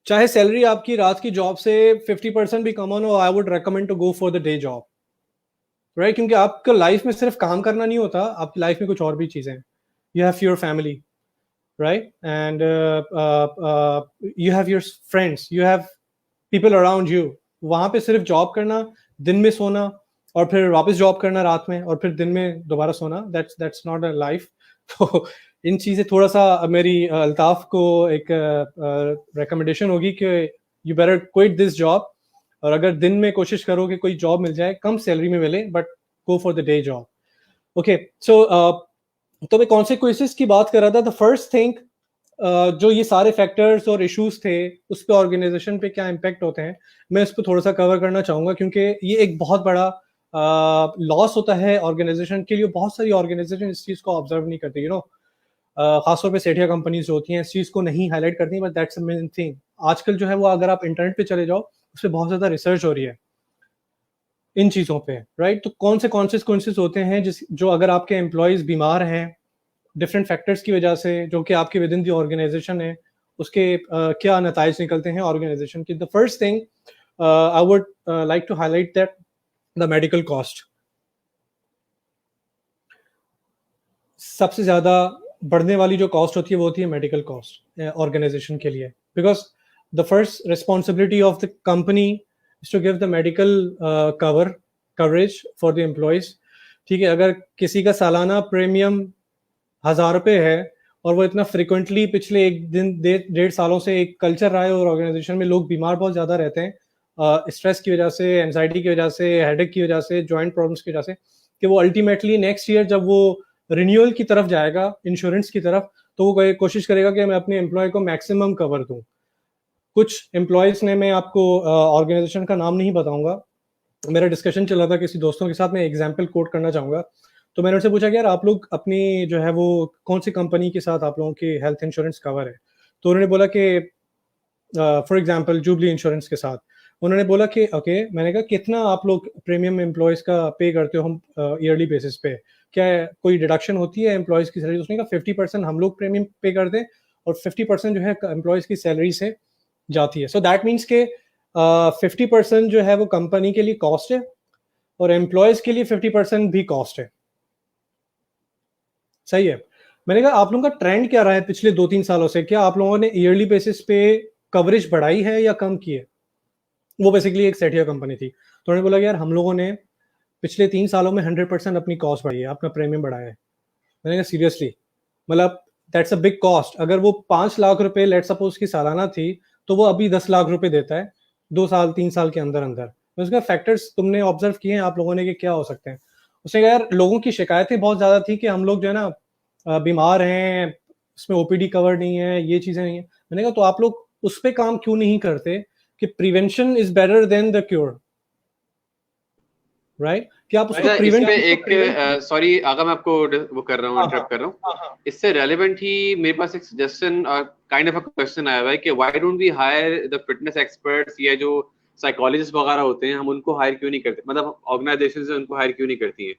Speaker 2: चाहे सैलरी आपकी रात की जॉब से 50% भी कम हो, I would recommend to go for the day job, right? क्योंकि आपका लाइफ में सिर्फ काम करना नहीं होता, आपकी लाइफ में कुछ और भी चीजें हैं। You have your family, right? And you have your friends, you have people around you. वहाँ पे सिर्फ जॉब करना, दिन में सोना और फिर वापस जॉब करना रात में और फिर दिन में दोबारा सोना, that's not a life. तो इन चीज़ें थोड़ा सा मेरी अल्ताफ को एक रिकमेंडेशन होगी कि you better quit this job, और अगर दिन में कोशिश करो कि कोई जॉब मिल जाए, कम सैलरी में मिले, but go for the day job. Okay, so तो मैं कॉन्सिक्वेंसेस की बात कर रहा था. द फर्स्ट थिंग, जो ये सारे फैक्टर्स और इश्यूज थे, उस पर ऑर्गेनाइजेशन पे क्या इम्पैक्ट होते हैं, मैं इस पर थोड़ा सा कवर करना चाहूँगा, क्योंकि ये एक बहुत बड़ा लॉस होता है ऑर्गेनाइजेशन के लिए. बहुत सारी ऑर्गेनाइजेशन इस चीज़ को ऑब्जर्व नहीं करती, यू नो, खासतौर पे सेठिया कंपनीज जो होती हैं इस चीज़ को नहीं हाईलाइट करती, but that's a main thing. आजकल जो है वो, अगर आप इंटरनेट पे चले जाओ, उस पर बहुत ज़्यादा रिसर्च हो रही है इन चीज़ों पे, राइट. तो कौन से कॉन्सिक्वेंसेस होते हैं जो अगर आपके एम्प्लॉयज़ बीमार हैं डिफरेंट फैक्टर्स की वजह से, जो कि आपके विद इन दी ऑर्गेनाइजेशन है, उसके क्या नताइज निकलते हैं ऑर्गेनाइजेशन की. The first thing I would like to highlight that the medical cost. सबसे ज़्यादा बढ़ने वाली जो कॉस्ट होती है वो होती है मेडिकल कॉस्ट ऑर्गेनाइजेशन के लिए, because the first responsibility of the company is to give the medical coverage for the employees. ठीक है, अगर किसी का सालाना प्रीमियम 1000 रुपये है और वो इतना फ्रिक्वेंटली पिछले 1.5 सालों से एक कल्चर रहा है, और ऑर्गेनाइजेशन में लोग बीमार बहुत ज़्यादा रहते हैं स्ट्रेस की वजह से, एंजाइटी की वजह से, हेडेक की वजह से, जॉइंट प्रॉब्लम्स की वजह से, कि वो अल्टीमेटली नेक्स्ट ईयर जब वो रिन्यूअल की तरफ जाएगा, इंश्योरेंस की तरफ, तो वो कोशिश करेगा कि मैं अपने एम्प्लॉय को मैक्सिमम कवर दूं. कुछ एम्प्लॉयज़ ने, मैं आपको ऑर्गेनाइजेशन का नाम नहीं बताऊंगा, मेरा डिस्कशन चल रहा था किसी दोस्तों के साथ, मैं एग्जाम्पल कोट करना चाहूँगा. तो मैंने उनसे पूछा कि यार आप लोग अपनी जो है वो कौन सी कंपनी के साथ आप लोगों की हेल्थ इंश्योरेंस कवर है. तो उन्होंने बोला कि फॉर एग्जांपल जुबली इंश्योरेंस के साथ. उन्होंने बोला कि ओके, मैंने कहा कितना आप लोग प्रीमियम एम्प्लॉयज़ का पे करते हो हम ईयरली बेसिस पे, क्या कोई डिडक्शन होती है एम्प्लॉयज़ की सैलरी? उसने कहा 50% हम लोग प्रीमियम पे कर दें और 50% जो है एम्प्लॉयज़ की सैलरी से जाती है. सो दैट मीन्स के 50% जो है वो कंपनी के लिए कॉस्ट है और एम्प्लॉयज़ के लिए 50% भी कॉस्ट है. सही है. मैंने कहा आप लोगों का ट्रेंड क्या रहा है पिछले 2-3 सालों से? क्या आप लोगों ने ईयरली बेसिस पे कवरेज बढ़ाई है या कम की है? वो बेसिकली एक सेठिया कंपनी थी. तो उन्होंने बोला यार हम लोगों ने पिछले 3 सालों में 100% अपनी कॉस्ट बढ़ाई है, अपना प्रीमियम बढ़ाया है. मैंने कहा सीरियसली? मतलब दैट्स अ बिग कॉस्ट. अगर वो 5 लाख रुपए लेट सपोज की सालाना थी, तो वो अभी 10 लाख रुपए देता है 2 साल 3 साल के अंदर अंदर. उसका फैक्टर्स तुमने ऑब्जर्व किए हैं आप लोगों ने कि क्या हो सकते हैं? उसने कहा यार लोगों की शिकायतें बहुत ज्यादा थी कि हम लोग जो है ना बीमार हैं, उसमें ओपीडी कवर नहीं है, ये चीजें नहीं है. मैंने कहा तो आप लोग उस पर काम क्यों नहीं करते कि prevention is better than the cure, right? कि आप उसको
Speaker 3: प्रिवेंट. एक सॉरी आगा, मैं आपको वो कर रहा हूँ, इंटरप्ट कर रहा हूँ. इससे रेलेवेंट ही मेरे पास एक suggestion kind of a question आया हुआ है कि why don't we hire the fitness experts या जो साइकोलॉजिस्ट वगैरह होते हैं, हम उनको हायर क्यों नहीं करते? मतलब ऑर्गेनाइजेशन से उनको हायर क्यों नहीं करती है?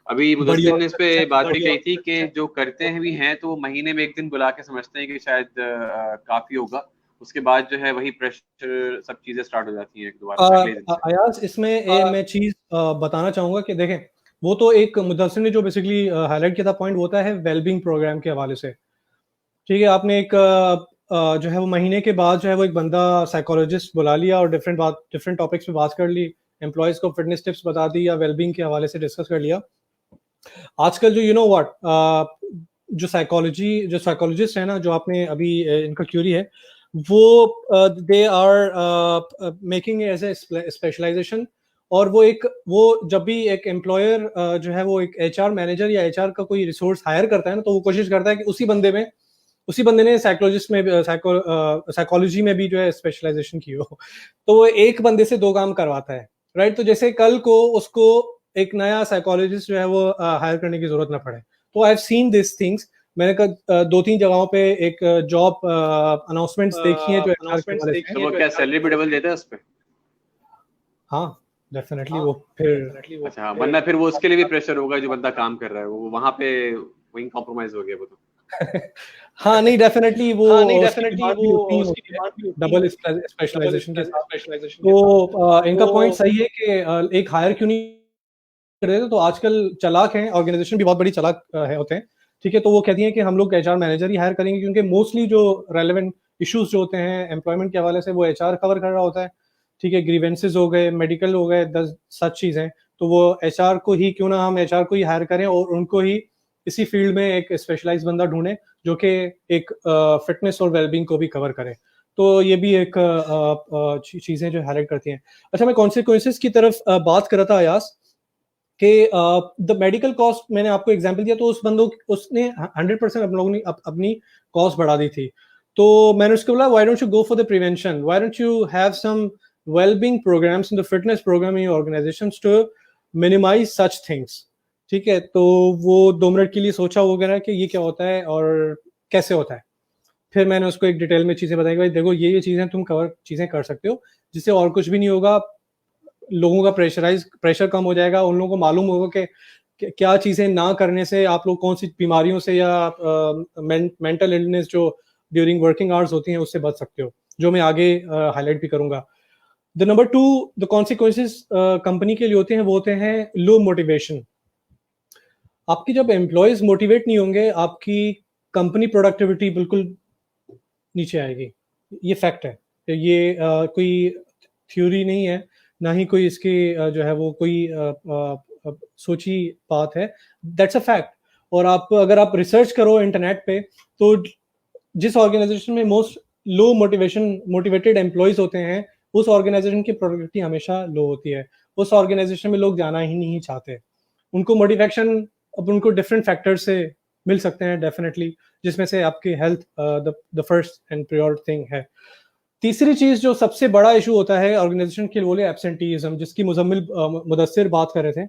Speaker 3: अभी मुदस्सिर ने इस पे बात भी कही थी कि जो करते हैं भी हैं तो महीने में एक दिन बुला के समझते हैं कि शायद काफी होगा, उसके बाद जो है वही प्रेशर, सब चीजें स्टार्ट हो जाती हैं दोबारा.
Speaker 2: अयाज, इसमें मैं चीज बताना चाहूंगा कि देखें, वो तो एक मुदस्सिर ने जो बेसिकली हाईलाइट किया था पॉइंट होता है वेलबींग प्रोग्राम के हवाले से. ठीक है, आपने एक जो है वो महीने के बाद जो है वो एक बंदा साइकोलॉजिस्ट बुला लिया और डिफरेंट टॉपिक्स पे बात कर ली, एम्प्लॉयज को फिटनेस टिप्स बता दी या वेलबींग के हवाले से डिस्कस कर लिया. आजकल जो यू नो व्हाट जो साइकोलॉजिस्ट है ना, जो आपने अभी इनका क्यूरी है, वो they are making as a specialisation. और वो जब भी एक एम्प्लॉयर जो है वो एक एचआर मैनेजर या एचआर का कोई रिसोर्स हायर करता है ना, तो वो कोशिश करता है कि उसी बंदे ने साइकोलॉजी में भी जो है स्पेशलाइजेशन की हो. तो वो एक बंदे से 2 काम करवाता है, राइट? तो जैसे कल को उसको एक नया साइकोलॉजिस्ट जो है वो हायर करने की जरूरत ना पड़े. तो आई हैव सीन दिस थिंग्स. मैंने कहा 2-3 जगहों पे एक जॉब अनाउंसमेंट्स देखी हैं जो
Speaker 3: तो वो क्या सैलरी भी डबल देता है उस पे?
Speaker 2: हाँ डेफिनेटली. वो फिर
Speaker 3: अच्छा, वरना फिर वो उसके लिए भी प्रेशर होगा, जो बंदा काम कर रहा है वो वहां पे वही कॉम्प्रोमाइज हो गया वो तो.
Speaker 2: हाँ नहीं, डेफिनेटली वो डबल स्पेशलाइजेशन के साथ. तो इनका पॉइंट सही है कि एक हायर क्यों नहीं कर रहे थे. तो आजकल चालाक हैं, ऑर्गेनाइजेशन भी बहुत बड़ी चालाक होते हैं. ठीक है, तो वो कहती हैं कि हम लोग एचआर मैनेजर ही हायर करेंगे, क्योंकि मोस्टली जो रेलेवेंट इश्यूज जो होते हैं एम्प्लॉयमेंट के हवाले से वो एचआर कवर कर रहा होता है. ठीक है, ग्रीवेंसेस हो गए, मेडिकल हो गए, 10 सच चीजें. तो वो एचआर को ही क्यों ना हम एचआर को ही हायर करें और उनको ही इसी फील्ड में एक स्पेशलाइज बंदा ढूंढे जो कि एक फिटनेस और वेलबींग को भी कवर करे. तो ये भी एक चीज़ें जो हाईलाइट करती हैं। अच्छा, मैं कॉन्सिक्वेंसेस की तरफ बात कर रहा था अयास कि द मेडिकल कॉस्ट, मैंने आपको एग्जांपल दिया, तो उस बंदों उसने 100% हम लोगों ने अपनी कॉस्ट बढ़ा दी थी। तो मैंने उसको बोला, why don't you go for the prevention, why don't you have some wellbeing programmes in the fitness programme in your organisations to minimise such things. ठीक है, तो वो 2 मिनट के लिए सोचा वो कह रहा है कि ये क्या होता है और कैसे होता है। फिर मैंने उसको एक डिटेल में चीज़ें बताई, भाई देखो ये चीज़ें तुम चीज़ें कर सकते हो, जिससे और कुछ भी नहीं होगा, लोगों का प्रेशर कम हो जाएगा, उन लोगों को मालूम होगा कि क्या चीज़ें ना करने से आप लोग कौन सी बीमारियों से या मेंटल इलनेस जो ड्यूरिंग वर्किंग आवर्स होती हैं उससे बच सकते हो, जो मैं आगे हाईलाइट भी करूंगा। The number 2 the consequences company के लिए होते हैं, वो होते हैं लो मोटिवेशन। आपकी जब एम्प्लॉयज मोटिवेट नहीं होंगे, आपकी कंपनी प्रोडक्टिविटी बिल्कुल नीचे आएगी। ये फैक्ट है, ये कोई थ्योरी नहीं है, ना ही कोई इसकी जो है वो कोई सोची बात है, दैट्स अ फैक्ट। और आप अगर आप रिसर्च करो इंटरनेट पे, तो जिस ऑर्गेनाइजेशन में मोस्ट लो मोटिवेटेड एम्प्लॉयज होते हैं, उस ऑर्गेनाइजेशन की प्रोडक्टिविटी हमेशा लो होती है। उस ऑर्गेनाइजेशन में लोग जाना ही नहीं चाहते। उनको मोटिवेशन अब उनको डिफरेंट फैक्टर से मिल सकते हैं डेफिनेटली, जिसमें से आपकी health the first and prior thing है। तीसरी चीज जो सबसे बड़ा इशू होता है ऑर्गेनाइजेशन के लिए, बोले एब्सेंटीइज्म, जिसकी मुदस्सिर बात कर रहे थे।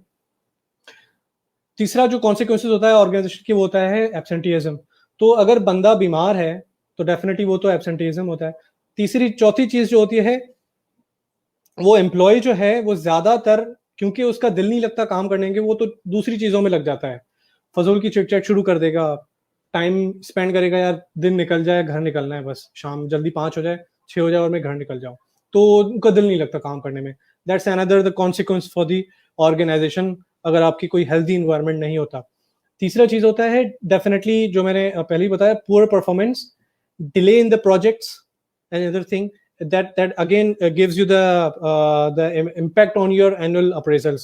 Speaker 2: तीसरा जो कॉन्सिक्वेंसेस होता है ऑर्गेनाइजेशन की, वो होता है एब्सेंटीइज्म। तो अगर बंदा बीमार है तो डेफिनेटली वो तो एब्सेंटीइज्म होता है। चौथी चीज जो होती है, वो एम्प्लॉय जो है वो ज्यादातर, क्योंकि उसका दिल नहीं लगता काम करने के, वो तो दूसरी चीजों में लग जाता है, फजूल की चिट-चैट शुरू कर देगा, टाइम स्पेंड करेगा, यार दिन निकल जाए, घर निकलना है बस, शाम जल्दी 5 हो जाए, 6 हो जाए और मैं घर निकल जाऊं, तो उनका दिल नहीं लगता काम करने में। That's another the consequence for the organisation, अगर आपकी कोई हेल्दी इन्वायरमेंट नहीं होता। तीसरा चीज होता है डेफिनेटली, जो मैंने पहले ही बताया, poor performance, delay in the projects and other thing that again gives you the impact on your annual appraisals.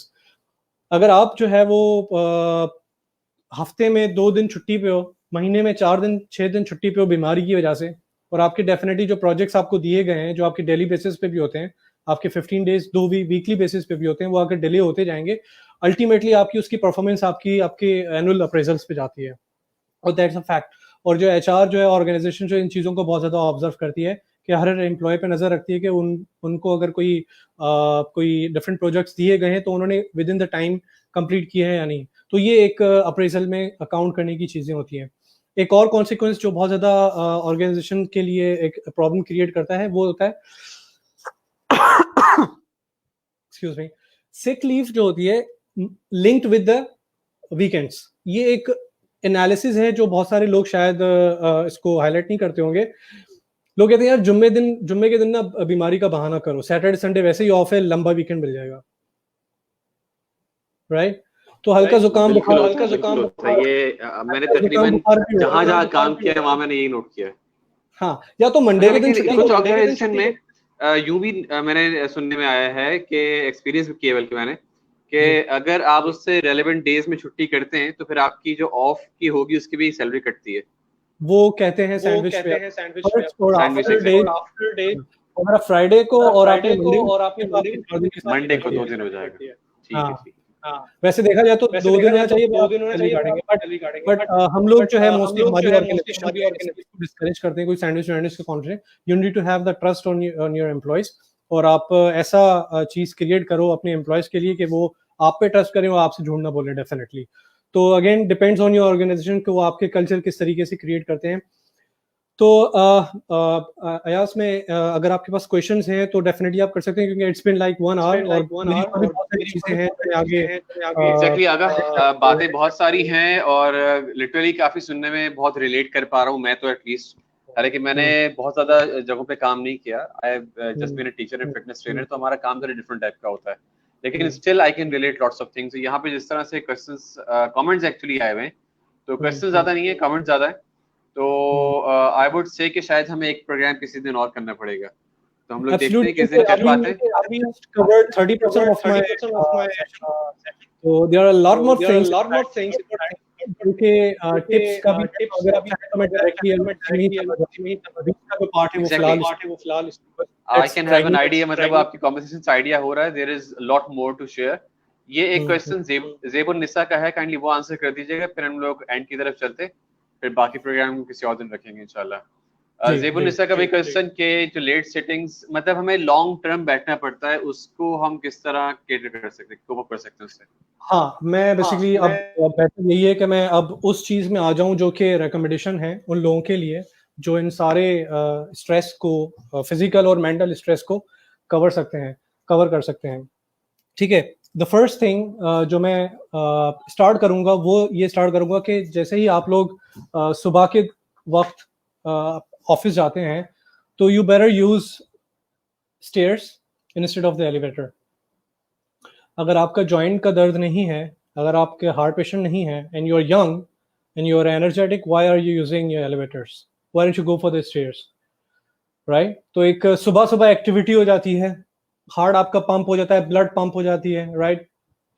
Speaker 2: अगर आप जो है वो हफ्ते में 2 दिन छुट्टी पे हो, महीने में 4 दिन 6 दिन छुट्टी पे हो बीमारी की वजह से, और आपके डेफिनेटली जो प्रोजेक्ट्स आपको दिए गए हैं, जो आपके डेली बेसिस पे भी होते हैं, आपके 15 डेज 2 वीकली बेसिस पे भी होते हैं, वो अगर डिले होते जाएंगे, अल्टीमेटली आपकी उसकी परफॉर्मेंस आपके एनुअल अप्रेजल्स पे जाती है, और दैट्स अ फैक्ट। और जो एचआर जो है ऑर्गेनाइजेशन जो इन चीज़ों को बहुत ज़्यादा ऑब्जर्व करती है, कि हर एम्प्लॉय पे नज़र रखती है कि उनको अगर कोई डिफरेंट प्रोजेक्ट्स दिए गए हैं तो उन्होंने with in the time complete किए हैं या नहीं। तो ये एक अप्रेजल में अकाउंट करने की चीज़ें होती हैं। एक और कॉन्सिक्वेंस जो बहुत ज़्यादा ऑर्गेनाइजेशन के लिए एक प्रॉब्लम क्रिएट करता है, वो होता है एक्सक्यूज मी, सिक लीव जो होती है लिंक्ड विद द वीकेंड्स। ये एक एनालिसिस है जो बहुत सारे लोग शायद इसको हाईलाइट नहीं करते होंगे। लोग कहते हैं यार जुम्मे के दिन ना बीमारी का बहाना करो, सैटरडे संडे वैसे ही ऑफ है, लंबा वीकेंड मिल जाएगा, राइट? तो हल्का जुकाम बुखार,
Speaker 3: ये मैंने तकरीबन जहां काम किया है वहां मैंने यही नोट किया है।
Speaker 2: हाँ, या तो मंडे के दिन
Speaker 3: कुछ ऑर्गेनाइजेशन में यूं भी मैंने सुनने में आया है कि एक्सपीरियंस भी किया बल्कि मैंने, कि अगर आप उससे रेलेवेंट डेज में छुट्टी करते हैं तो फिर आपकी जो ऑफ की होगी उसकी भी सैलरी कटती है।
Speaker 2: वो कहते हैं सैंडविच पे, अगर फ्राइडे को और आपने
Speaker 3: मंडे को 2 दिन हो जाएगा। ठीक है, ठीक।
Speaker 2: हाँ, वैसे देखा जाए तो 2 दिन होना चाहिए, 2 दिन होना चाहिए, बट हम लोग जो है मोस्टली हमारी ऑर्गेनाइजेशन डिस्करेज करते हैं कोई सैंडविच का contract. You need to have the trust on your employees, और आप ऐसा चीज क्रिएट करो अपने एम्प्लॉयज के लिए कि वो आप पे ट्रस्ट करें और आपसे झूठ ना बोले डेफिनेटली। तो again depends on your organisation कि वो आपके कल्चर किस तरीके से क्रिएट करते हैं। तो अयास में अगर आपके पास क्वेश्चंस हैं तो डेफिनेटली आप कर सकते हैं, क्योंकि इट्स बीन लाइक 1 आवर और बहुत सारी चीजें हैं आगे
Speaker 3: एग्जैक्टली आगा बातें बहुत सारी हैं और लिटरली काफी सुनने में बहुत रिलेट कर पा रहा हूँ मैं तो एटलीस्ट। हालांकि मैंने बहुत ज्यादा जगहों पे काम नहीं किया, I have just been a teacher and fitness trainer, तो हमारा काम थोड़ा डिफरेंट टाइप का होता है, लेकिन still I can relate lots of things. यहाँ पे जिस तरह से क्वेश्चंस कमेंट्स एक्चुअली आए हुए हैं, तो क्वेश्चंस ज्यादा नहीं है, कमेंट्स ज्यादा है, तो आई वुड से कि शायद हमें एक प्रोग्राम किसी दिन और करना पड़ेगा, तो हम लोग देखते हैं किस दिन कर पाते हैं।
Speaker 2: अभी covered 30% of my so there are a lot more things उनके टिप्स का भी है, अगर आप चाहें तो मैं डायरेक्टली का जो पार्ट है वो फिलहाल
Speaker 3: I can have an idea, मतलब आपकी conversation से idea हो रहा है, there is a lot more to share. ये एक क्वेश्चन ज़ेबुन निसा का है, काइंडली वो आंसर कर दीजिएगा, फिर हम लोग एंड की तरफ चलते, फिर बाकी प्रोग्राम किसी और दिन रखेंगे इंशाल्लाह। ज़ेबुन निसा का भी क्वेश्चन के जो लेट सेटिंग्स, मतलब हमें लॉन्ग टर्म बैठना पड़ता है, उसको हम किस तरह केटर कर सकते हैं, कोप कर सकते हैं उससे?
Speaker 2: हाँ, मैं बेसिकली अब बेहतर यही है कि मैं अब उस चीज में आ जाऊं जो कि रिकमेंडेशन है उन लोगों के लिए जो इन सारे स्ट्रेस को, फिजिकल और मेंटल स्ट्रेस को कवर कर सकते हैं। ठीक है, द फर्स्ट थिंग जो मैं स्टार्ट करूंगा वो ये स्टार्ट करूंगा कि जैसे ही आप लोग सुबह के वक्त ऑफिस जाते हैं तो you better use stairs instead of the elevator. अगर आपका जॉइंट का दर्द नहीं है, अगर आपके हार्ट पेशेंट नहीं है and you are young and you are energetic, why are you using your elevators, why don't you go for the stairs, right? तो एक सुबह सुबह एक्टिविटी हो जाती है, हार्ट आपका पंप हो जाता है, ब्लड पंप हो जाती है, राइट?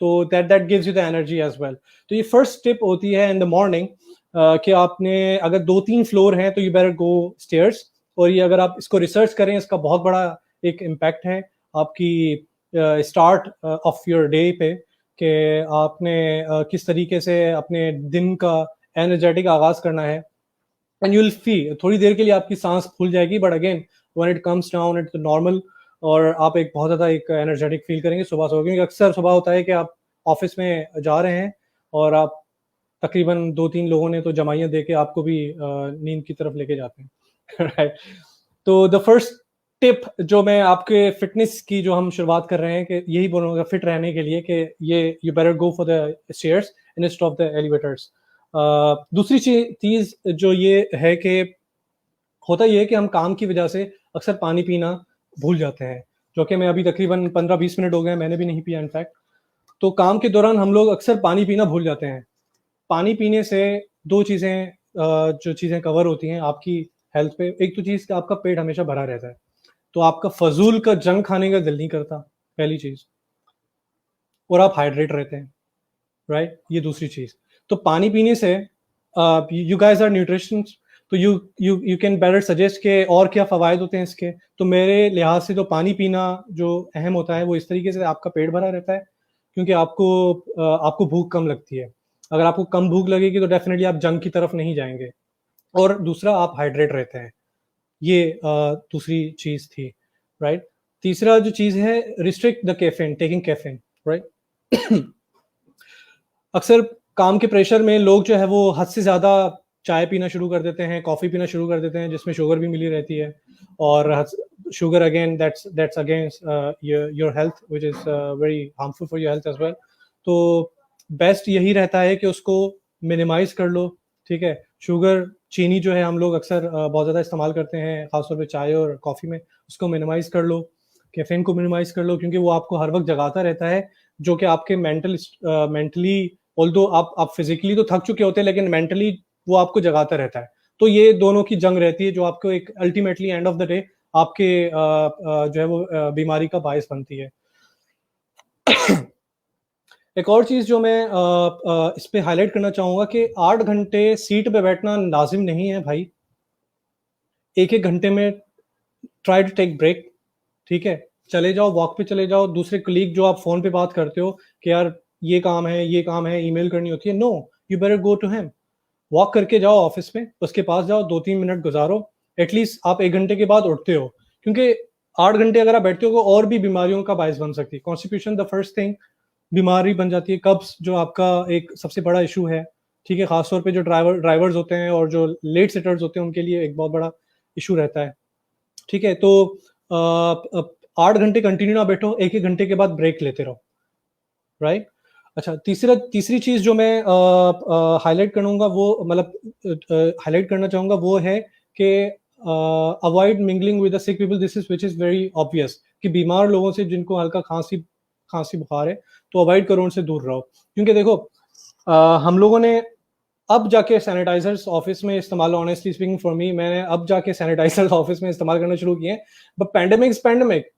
Speaker 2: तो that gives you the energy as well. तो ये फर्स्ट स्टेप होती है इन द मॉर्निंग कि आपने अगर 2-3 फ्लोर हैं तो यू बेटर गो स्टेयर्स। और ये अगर आप इसको रिसर्च करें, इसका बहुत बड़ा एक इम्पैक्ट है आपकी स्टार्ट ऑफ योर डे पे कि आपने किस तरीके से अपने दिन का एनर्जेटिक आगाज करना है। एंड यू विल फील, थोड़ी देर के लिए आपकी सांस फूल जाएगी, but again when it comes down it's normal, और आप एक बहुत ज़्यादा एक एनर्जेटिक फील करेंगे सुबह सुबह। क्योंकि अक्सर सुबह होता है कि आप ऑफिस में जा रहे हैं और आप तकरीबन 2-3 लोगों ने तो जमाइयाँ दे के आपको भी नींद की तरफ लेके जाते हैं, राइट? तो द फर्स्ट टिप जो मैं आपके फिटनेस की जो हम शुरुआत कर रहे हैं कि यही बोलूँगा फिट रहने के लिए कि ये you better go for the stairs instead of the elevators. दूसरी चीज़ जो ये है कि होता ये है कि हम काम की वजह से अक्सर पानी पीना भूल जाते हैं, जो कि मैं अभी तकरीबन 15-20 मिनट हो गए मैंने भी नहीं पिया इनफैक्ट। तो काम के दौरान हम लोग अक्सर पानी पीना भूल जाते हैं। पानी पीने से 2 चीज़ें जो चीज़ें कवर होती हैं आपकी हेल्थ पे, एक तो चीज़ कि आपका पेट हमेशा भरा रहता है, तो आपका फजूल का जंक खाने का दिल नहीं करता, पहली चीज़, और आप हाइड्रेट रहते हैं, राइट? ये दूसरी चीज़। तो पानी पीने से यू गाइस आर न्यूट्रिशनिस्ट, तो यू कैन बेटर सजेस्ट के और क्या फ़वायद होते हैं इसके। तो मेरे लिहाज से तो पानी पीना जो अहम होता है वो इस तरीके से आपका पेट भरा रहता है, क्योंकि आपको भूख कम लगती है। अगर आपको कम भूख लगेगी तो डेफिनेटली आप जंक की तरफ नहीं जाएंगे, और दूसरा आप हाइड्रेट रहते हैं। ये दूसरी चीज़ थी, राइट? तीसरा जो चीज़ है, restrict the caffeine, taking caffeine, right? अक्सर काम के प्रेशर में लोग जो है वो हद से ज़्यादा चाय पीना शुरू कर देते हैं, कॉफ़ी पीना शुरू कर देते हैं, जिसमें शुगर भी मिली रहती है, और sugar again that's against your health, which is very harmful for your health as well. तो बेस्ट यही रहता है कि उसको मिनिमाइज कर लो, ठीक है? शुगर, चीनी जो है हम लोग अक्सर बहुत ज़्यादा इस्तेमाल करते हैं, खासतौर पे चाय और कॉफ़ी में, उसको मिनिमाइज कर लो। कैफीन को मिनिमाइज कर लो, क्योंकि वो आपको हर वक्त जगाता रहता है, जो कि आपके मेंटली, ऑल्दो आप फिजिकली तो थक चुके होते हैं, लेकिन मेंटली वो आपको जगाता रहता है। तो ये दोनों की जंग रहती है जो आपको एक ultimately end of the day आपके जो है वो बीमारी का बायस बनती है। एक और चीज़ जो मैं इस पे हाईलाइट करना चाहूँगा कि 8 घंटे सीट पे बैठना लाजिम नहीं है भाई। 1-1 घंटे में ट्राई टू टेक ब्रेक, ठीक है? चले जाओ, वॉक पे चले जाओ। दूसरे कलीग जो आप फ़ोन पे बात करते हो कि यार ये काम है, ईमेल करनी होती है, no, you better go to him. Walk करके जाओ ऑफिस में, उसके पास जाओ, 2-3 मिनट गुजारो। एटलीस्ट आप 1 घंटे के बाद उठते हो, क्योंकि 8 घंटे अगर आप बैठते हो तो और भी बीमारियों का बायस बन सकती है। कॉन्स्टिपेशन द फर्स्ट थिंग, बीमारी बन जाती है। कब्ज़ जो आपका एक सबसे बड़ा इशू है, ठीक है? खासतौर पे जो ड्राइवर्स होते हैं और जो लेट सिटर्स होते हैं उनके लिए एक बहुत बड़ा इशू रहता है, ठीक है? तो 8 घंटे कंटिन्यू ना बैठो, 1-1 घंटे के बाद ब्रेक लेते रहो, राइट? अच्छा, तीसरी चीज़ जो मैं हाईलाइट करूँगा वो हाईलाइट करना चाहूँगा वो है कि avoid mingling with the sick people. This is which is very obvious कि बीमार लोगों से जिनको हल्का खांसी बुखार है तो अवॉइड करो, उनसे दूर रहो। क्योंकि देखो हम लोगों ने अब जाके सैनिटाइजर्स ऑफिस में इस्तेमाल, ऑनेस्टली स्पीकिंग फॉर मी, मैंने अब जाके सैनिटाइजर्स ऑफिस में इस्तेमाल करना शुरू किए हैं। बट पैंडेमिक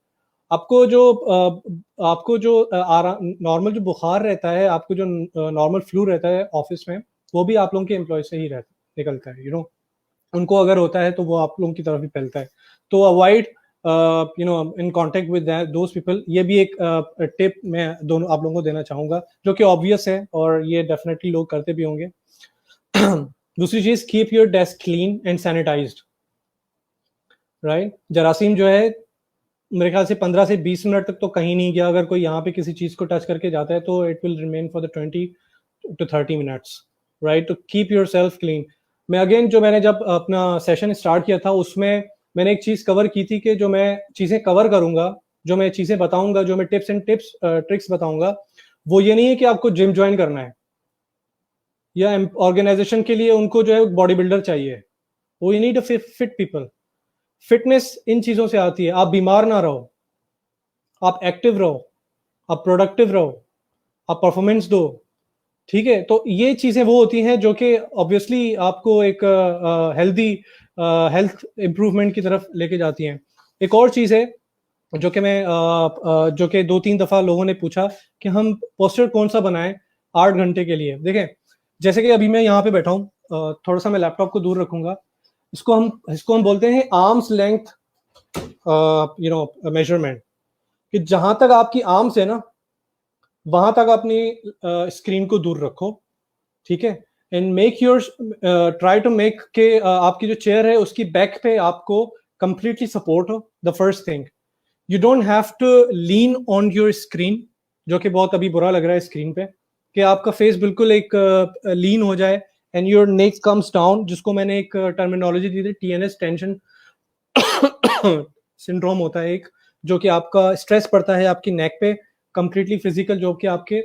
Speaker 2: आपको जो नॉर्मल जो बुखार रहता है, आपको जो नॉर्मल फ्लू रहता है ऑफिस में, वो भी आप लोगों के एम्प्लॉय से ही निकलता है, उनको अगर होता है तो वो आप लोगों की तरफ ही फैलता है। तो avoid in contact with those people. ये भी एक टिप मैं दोनों आप लोगों को देना चाहूंगा, जो कि ऑब्वियस है और ये डेफिनेटली लोग करते भी होंगे। दूसरी चीज, keep your desk clean and sanitised, right. जरासीम जो है मेरे ख्याल से 15 से 20 मिनट तक तो कहीं नहीं गया, अगर कोई यहाँ पे किसी चीज को टच करके जाता है तो it will remain for the 20 to 30 minutes, right. तो कीप योर सेल्फ क्लीन। मैं अगेन जो मैंने जब अपना सेशन स्टार्ट किया था उसमें मैंने एक चीज कवर की थी कि जो मैं चीजें कवर करूंगा, जो मैं चीजें बताऊंगा, जो मैं टिप्स ट्रिक्स बताऊंगा, वो ये नहीं है कि आपको जिम ज्वाइन करना है या ऑर्गेनाइजेशन के लिए उनको जो है बॉडी बिल्डर चाहिए। वो you need a fit people. Fitness इन चीजों से आती है, आप बीमार ना रहो, आप एक्टिव रहो, आप प्रोडक्टिव रहो, आप परफॉर्मेंस दो, ठीक है। तो ये चीजें वो होती हैं जो कि ऑब्वियसली आपको एक हेल्थ इंप्रूवमेंट की तरफ लेके जाती हैं। एक और चीज है जो कि मैं जो कि 2-3 दफा लोगों ने पूछा कि हम पोस्टर कौन सा बनाएं 8 घंटे के लिए। देखें, जैसे कि अभी मैं यहाँ पे बैठा हूँ, थोड़ा सा मैं लैपटॉप को दूर रखूंगा, इसको हम बोलते हैं आर्म्स लेंथ मेजरमेंट, कि जहां तक आपकी आर्म्स है ना वहां तक अपनी स्क्रीन को दूर रखो, ठीक है। And make your try to make के आपकी जो चेयर है उसकी बैक पे आपको कंप्लीटली सपोर्ट हो। The first thing, you don't have to lean on your screen, जो कि बहुत अभी बुरा लग रहा है स्क्रीन पे, कि आपका फेस बिल्कुल एक लीन हो जाए and your neck comes down, जिसको मैंने एक टर्मिनोलॉजी दी थी, TNS, टेंशन सिंड्रोम होता है एक, जो कि आपका स्ट्रेस पड़ता है आपकी नेक पे कंप्लीटली फिजिकल, जो कि आपके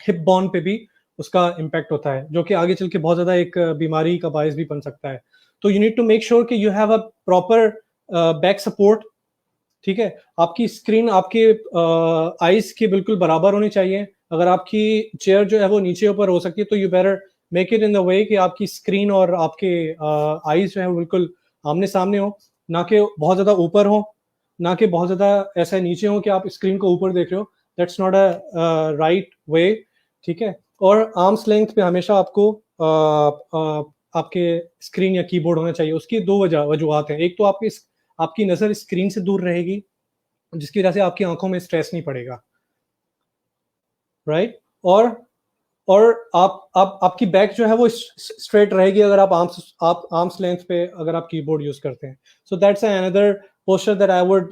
Speaker 2: हिप बोन पे भी उसका इम्पैक्ट होता है, जो कि आगे चल के बहुत ज्यादा एक बीमारी का बायस भी बन सकता है। तो you need to make sure कि you have a proper back support, ठीक है। आपकी स्क्रीन आपके आईज के बिल्कुल बराबर होनी चाहिए। अगर आपकी चेयर जो है वो नीचे ऊपर हो सकती है तो you better make it in the way कि आपकी स्क्रीन और आपके आईज जो है वो बिल्कुल आमने सामने हो, ना कि बहुत ज्यादा ऊपर हो, ना कि बहुत ज्यादा ऐसा नीचे हो कि आप स्क्रीन को ऊपर देख रहे हो। That's not a right way, ठीक है। और आर्म्स लेंथ पे हमेशा आपको आपके स्क्रीन या कीबोर्ड होना चाहिए। उसकी दो वजूहत हैं। एक तो आपकी नजर स्क्रीन से दूर रहेगी, जिसकी वजह से आपकी आंखों में स्ट्रेस नहीं पड़ेगा, राइट। और आपकी बैक जो है वो स्ट्रेट रहेगी अगर आप आर्म्स लेंथ पे अगर आप कीबोर्ड यूज करते हैं। So that's another posture that I would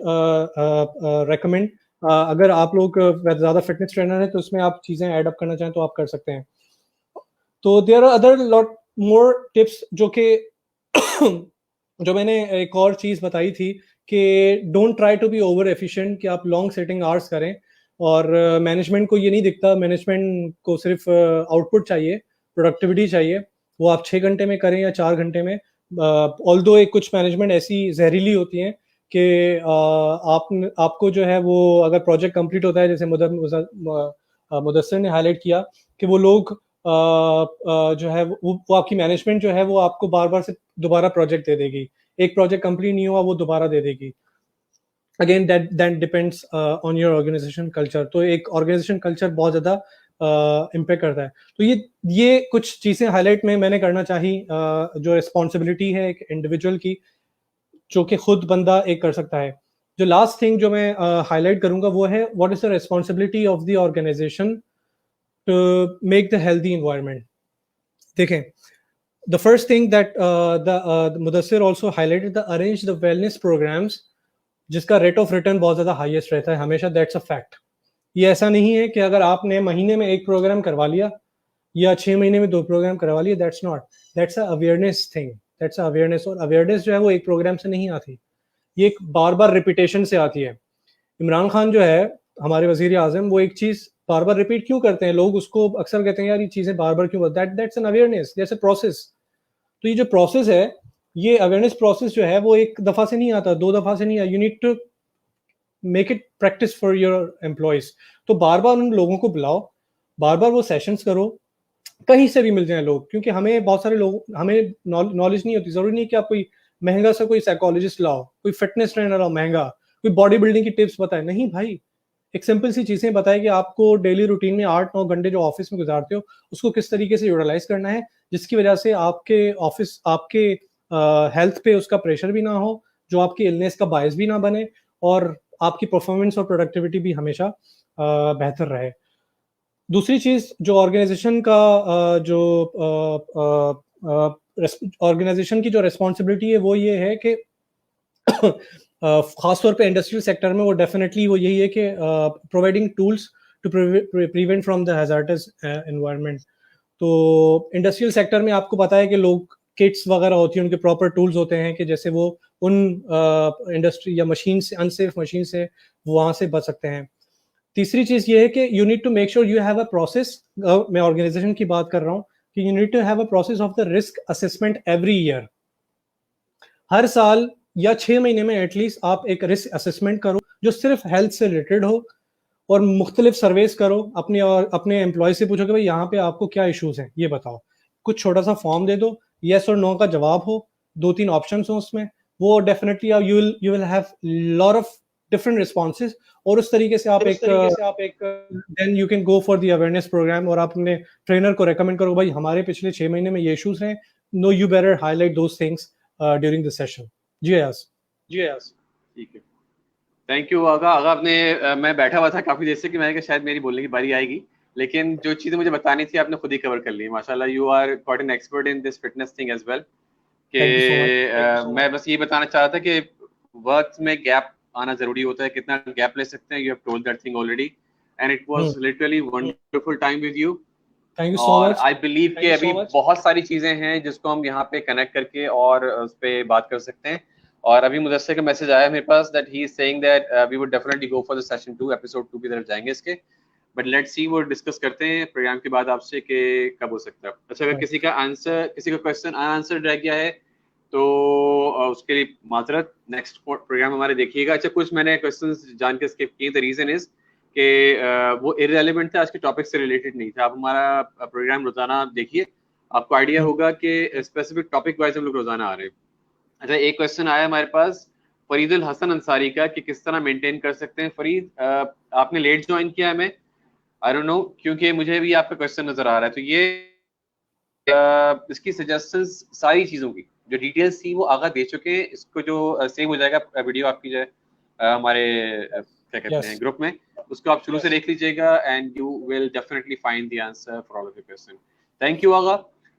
Speaker 2: recommend. अगर आप लोग ज्यादा फिटनेस ट्रेनर है तो उसमें आप चीजें ऐड अप करना चाहें तो आप कर सकते हैं। तो there are other lot more tips जो कि जो मैंने एक और चीज बताई थी कि don't try to be over efficient, कि आप लॉन्ग सेटिंग आवर्स करें। और मैनेजमेंट को ये नहीं दिखता, मैनेजमेंट को सिर्फ आउटपुट चाहिए, प्रोडक्टिविटी चाहिए, वो आप 6 घंटे में करें या 4 घंटे में। ऑल्दो एक कुछ मैनेजमेंट ऐसी जहरीली होती हैं कि आपको जो है वो अगर प्रोजेक्ट कंप्लीट होता है, जैसे मुदस्सिर ने हाईलाइट किया कि वो लोग जो है वो आपकी मैनेजमेंट जो है वो आपको बार बार से दोबारा प्रोजेक्ट दे देगी, एक प्रोजेक्ट कंप्लीट नहीं हुआ वो दोबारा दे देगी। Again that depends on your organisation culture. तो एक ऑर्गेनाइजेशन कल्चर बहुत ज्यादा इम्पैक्ट करता है। तो ये कुछ चीजें हाईलाइट में मैंने करना चाही, जो रिस्पॉन्सिबिलिटी है एक इंडिविजुअल की, जो कि खुद बंदा एक कर सकता है। जो लास्ट थिंग जो मैं हाईलाइट करूंगा वो है what is the responsibility of the organisation to make the healthy environment. देखें, the first thing that the Mudassir also highlighted, the arrange the wellness programs, जिसका रेट ऑफ रिटर्न बहुत ज्यादा highest रहता है हमेशा। That's a fact. ये ऐसा नहीं है कि अगर आपने महीने में एक प्रोग्राम करवा लिया या 6 महीने में 2 प्रोग्राम करवा लिए, that's not, that's a awareness thing, that's a awareness. और अवेयरनेस जो है वो एक प्रोग्राम से नहीं आती, ये एक बार बार रिपीटेशन से आती है। इमरान खान जो है हमारे वजीर आजम, वो एक चीज बार बार रिपीट क्यों करते हैं, लोग उसको अक्सर कहते हैं यार ये चीजें बार बार क्यों, दैट्स एन अवेयरनेस, जैसे प्रोसेस। तो ये जो प्रोसेस है, ये अवेयरनेस प्रोसेस जो है वो एक दफा से नहीं आता, 2 दफा से नहीं आता। You need to make it practice for your employees. तो बार बार उन लोगों को बुलाओ, बार बार वो सेशंस करो, कहीं से भी मिल जाए लोग, क्योंकि हमें बहुत सारे लोग, हमें नॉलेज नहीं होती। जरूरी नहीं कि आप कोई महंगा सा कोई साइकोलॉजिस्ट लाओ, कोई फिटनेस ट्रेनर लाओ महंगा, कोई बॉडी बिल्डिंग की टिप्स बताए, नहीं भाई। एक सिंपल सी चीजें बताए कि आपको डेली रूटीन में 8-9 घंटे जो ऑफिस में गुजारते हो उसको किस तरीके से यूटिलाइज करना है, जिसकी वजह से आपके ऑफिस आपके हेल्थ पे उसका प्रेशर भी ना हो, जो आपकी इलनेस का बायस भी ना बने, और आपकी परफॉर्मेंस और प्रोडक्टिविटी भी हमेशा बेहतर रहे। दूसरी चीज जो ऑर्गेनाइजेशन का जो ऑर्गेनाइजेशन की जो रिस्पॉन्सिबिलिटी है वो ये है कि खासतौर पे इंडस्ट्रियल सेक्टर में वो डेफिनेटली वो यही है कि providing tools to prevent from the hazardous environment. तो इंडस्ट्रियल सेक्टर में आपको पता है कि लोग किट्स वगैरह होती हैं, उनके प्रॉपर टूल्स होते हैं कि जैसे वो उन इंडस्ट्री या मशीन से, अनसेफ मशीन से वो वहां से बच सकते हैं। तीसरी चीज ये है कि you need to make sure you have a process, मैं ऑर्गेनाइजेशन की बात कर रहा हूँ, कि you need to have a process of the risk assessment every year. हर साल या 6 महीने में एटलीस्ट आप एक रिस्क असेसमेंट करो जो सिर्फ हेल्थ से रिलेटेड हो, और मुख्तलिफ सर्वेस करो अपने, और अपने एम्प्लॉय से पूछो कि भाई यहाँ पे आपको क्या इश्यूज हैं ये बताओ। कुछ छोटा सा फॉर्म दे दो, येस और नो का जवाब हो, 2-3 ऑप्शंस हो उसमें, वो definitely you will have lot of different responses, और उस तरीके से आप एक then you can go for the awareness programme, और आप अपने ट्रेनर को रेकमेंड करो भाई हमारे पिछले 6 महीने में ये इश्यूज हैं, no you better highlight those things during the session. जी अयाज।
Speaker 3: ठीक है, थैंक यू आगा। आपने मैं बैठा हुआ था काफी देर से कि मैंने कहा शायद मेरी बोलने की बारी आएगी, लेकिन जो चीजें मुझे बतानी थी आपने खुद ही कवर कर ली माशाल्लाह। You are quite an expert in this fitness thing as well. कि मैं बस ये बताना चाह रहा था कि वर्क में गैप आना जरूरी होता है, कितना गैप ले सकते हैं। You have told that thing already and it was literally wonderful time with you.
Speaker 2: Thank you so
Speaker 3: और
Speaker 2: मच।
Speaker 3: आई बिलीव कि अभी बहुत सारी चीजें हैं जिसको हम यहाँ पे कनेक्ट करके और उस पर बात कर सकते हैं। और अभी मुदस्सिर का मैसेज आया मेरे पास that he is saying that we would definitely go for the session 2, episode 2 की तरफ जाएंगे इसके। बट लेट्स सी, वो डिस्कस करते हैं प्रोग्राम के बाद आपसे कि कब हो सकता है। अच्छा, अगर किसी का क्वेश्चन अनआंसर्ड रह गया है तो उसके लिए माजरत, नेक्स्ट प्रोग्राम हमारे देखिएगा। अच्छा, कुछ मैंने क्वेश्चंस जान के स्किप किए। द रीजन इज कि वो इररेलेवेंट था, आज के टॉपिक से रिलेटेड नहीं था। आप हमारा प्रोग्राम रोजाना देखिए, आपको आइडिया होगा कि स्पेसिफिक टॉपिक वाइज हम लोग रोजाना आ रहे हैं। अच्छा, एक क्वेश्चन आया हमारे पास फरीदुल हसन अंसारी का कि किस तरह मेंटेन कर सकते हैं। फरीद, आपने लेट ज्वाइन किया है, मैं आई डोंट नो, क्योंकि मुझे भी आपका क्वेश्चन नजर आ रहा है। तो ये इसकी सजेशंस सारी चीजों की जो डिटेल्स थी वो आगा दे चुके हैं। इसको जो सेव हो जाएगा वीडियो आपकी जो है हमारे क्या कहते हैं ग्रुप में, उसको आप शुरू से देख लीजिएगा and you will definitely find the answer for all of your question. Thank you Agha,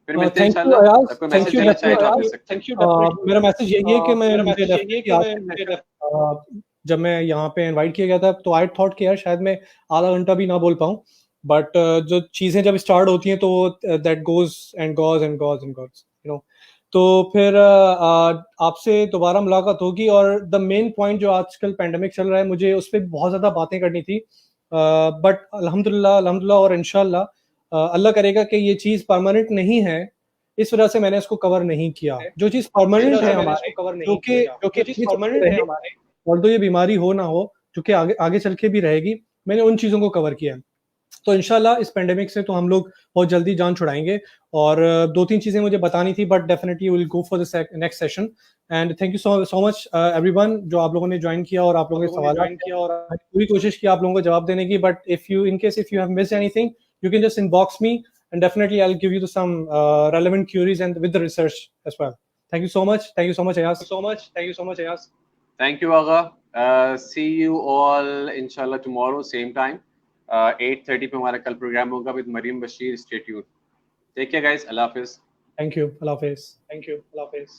Speaker 3: फिर मिलते हैं इंशाल्लाह। आपको मैसेज देना चाहिए तो आप दे सकते हैं।
Speaker 2: मेरा मैसेज यही है कि मैं जब मैं यहाँ पे इनवाइट किया गया था तो आई थॉट कि यार शायद मैं आधा घंटा भी ना बोल पाऊँ, बट जो चीजें जब स्टार्ट होती हैं तो that goes and goes and goes and goes, you know. तो फिर आपसे दोबारा मुलाकात होगी, और द मेन पॉइंट जो आजकल पेंडेमिक चल रहा है, मुझे उस पर बहुत ज़्यादा बातें करनी थी, बट अल्हम्दुलिल्लाह और इंशाल्लाह अल्लाह करेगा कि ये चीज़ परमानेंट नहीं है, इस वजह से मैंने इसको कवर नहीं किया। जो चीज़ परमानेंट है हमारे, जो कि परमानेंट है हमारे, और तो ये बीमारी हो ना हो, जो कि आगे चल के भी रहेगी, मैंने उन चीज़ों को कवर किया है। तो इंशाल्लाह इस पेंडेमिक से तो हम लोग बहुत जल्दी जान छुड़ाएंगे। और 2-3 चीजें मुझे बतानी थी, but definitely will go for the next session. And thank you so much everyone जो आप लोगों ने ज्वाइन किया और आप लोगों के सवाल किया, और पूरी कोशिश की आप लोगों को जवाब देने की। But if you have missed anything, you can just inbox me and definitely I'll give you some relevant queries and with the research as well. Thank you so much. Thank you so much, Ayaz.
Speaker 3: Thank you, Agha. See you all inshallah tomorrow same time. 8:30 पे हमारा कल programme होगा with Mariam Bashir. Stay tuned. Take care guys. अल्लाह हाफिज।
Speaker 2: Thank you. Allah Hafiz.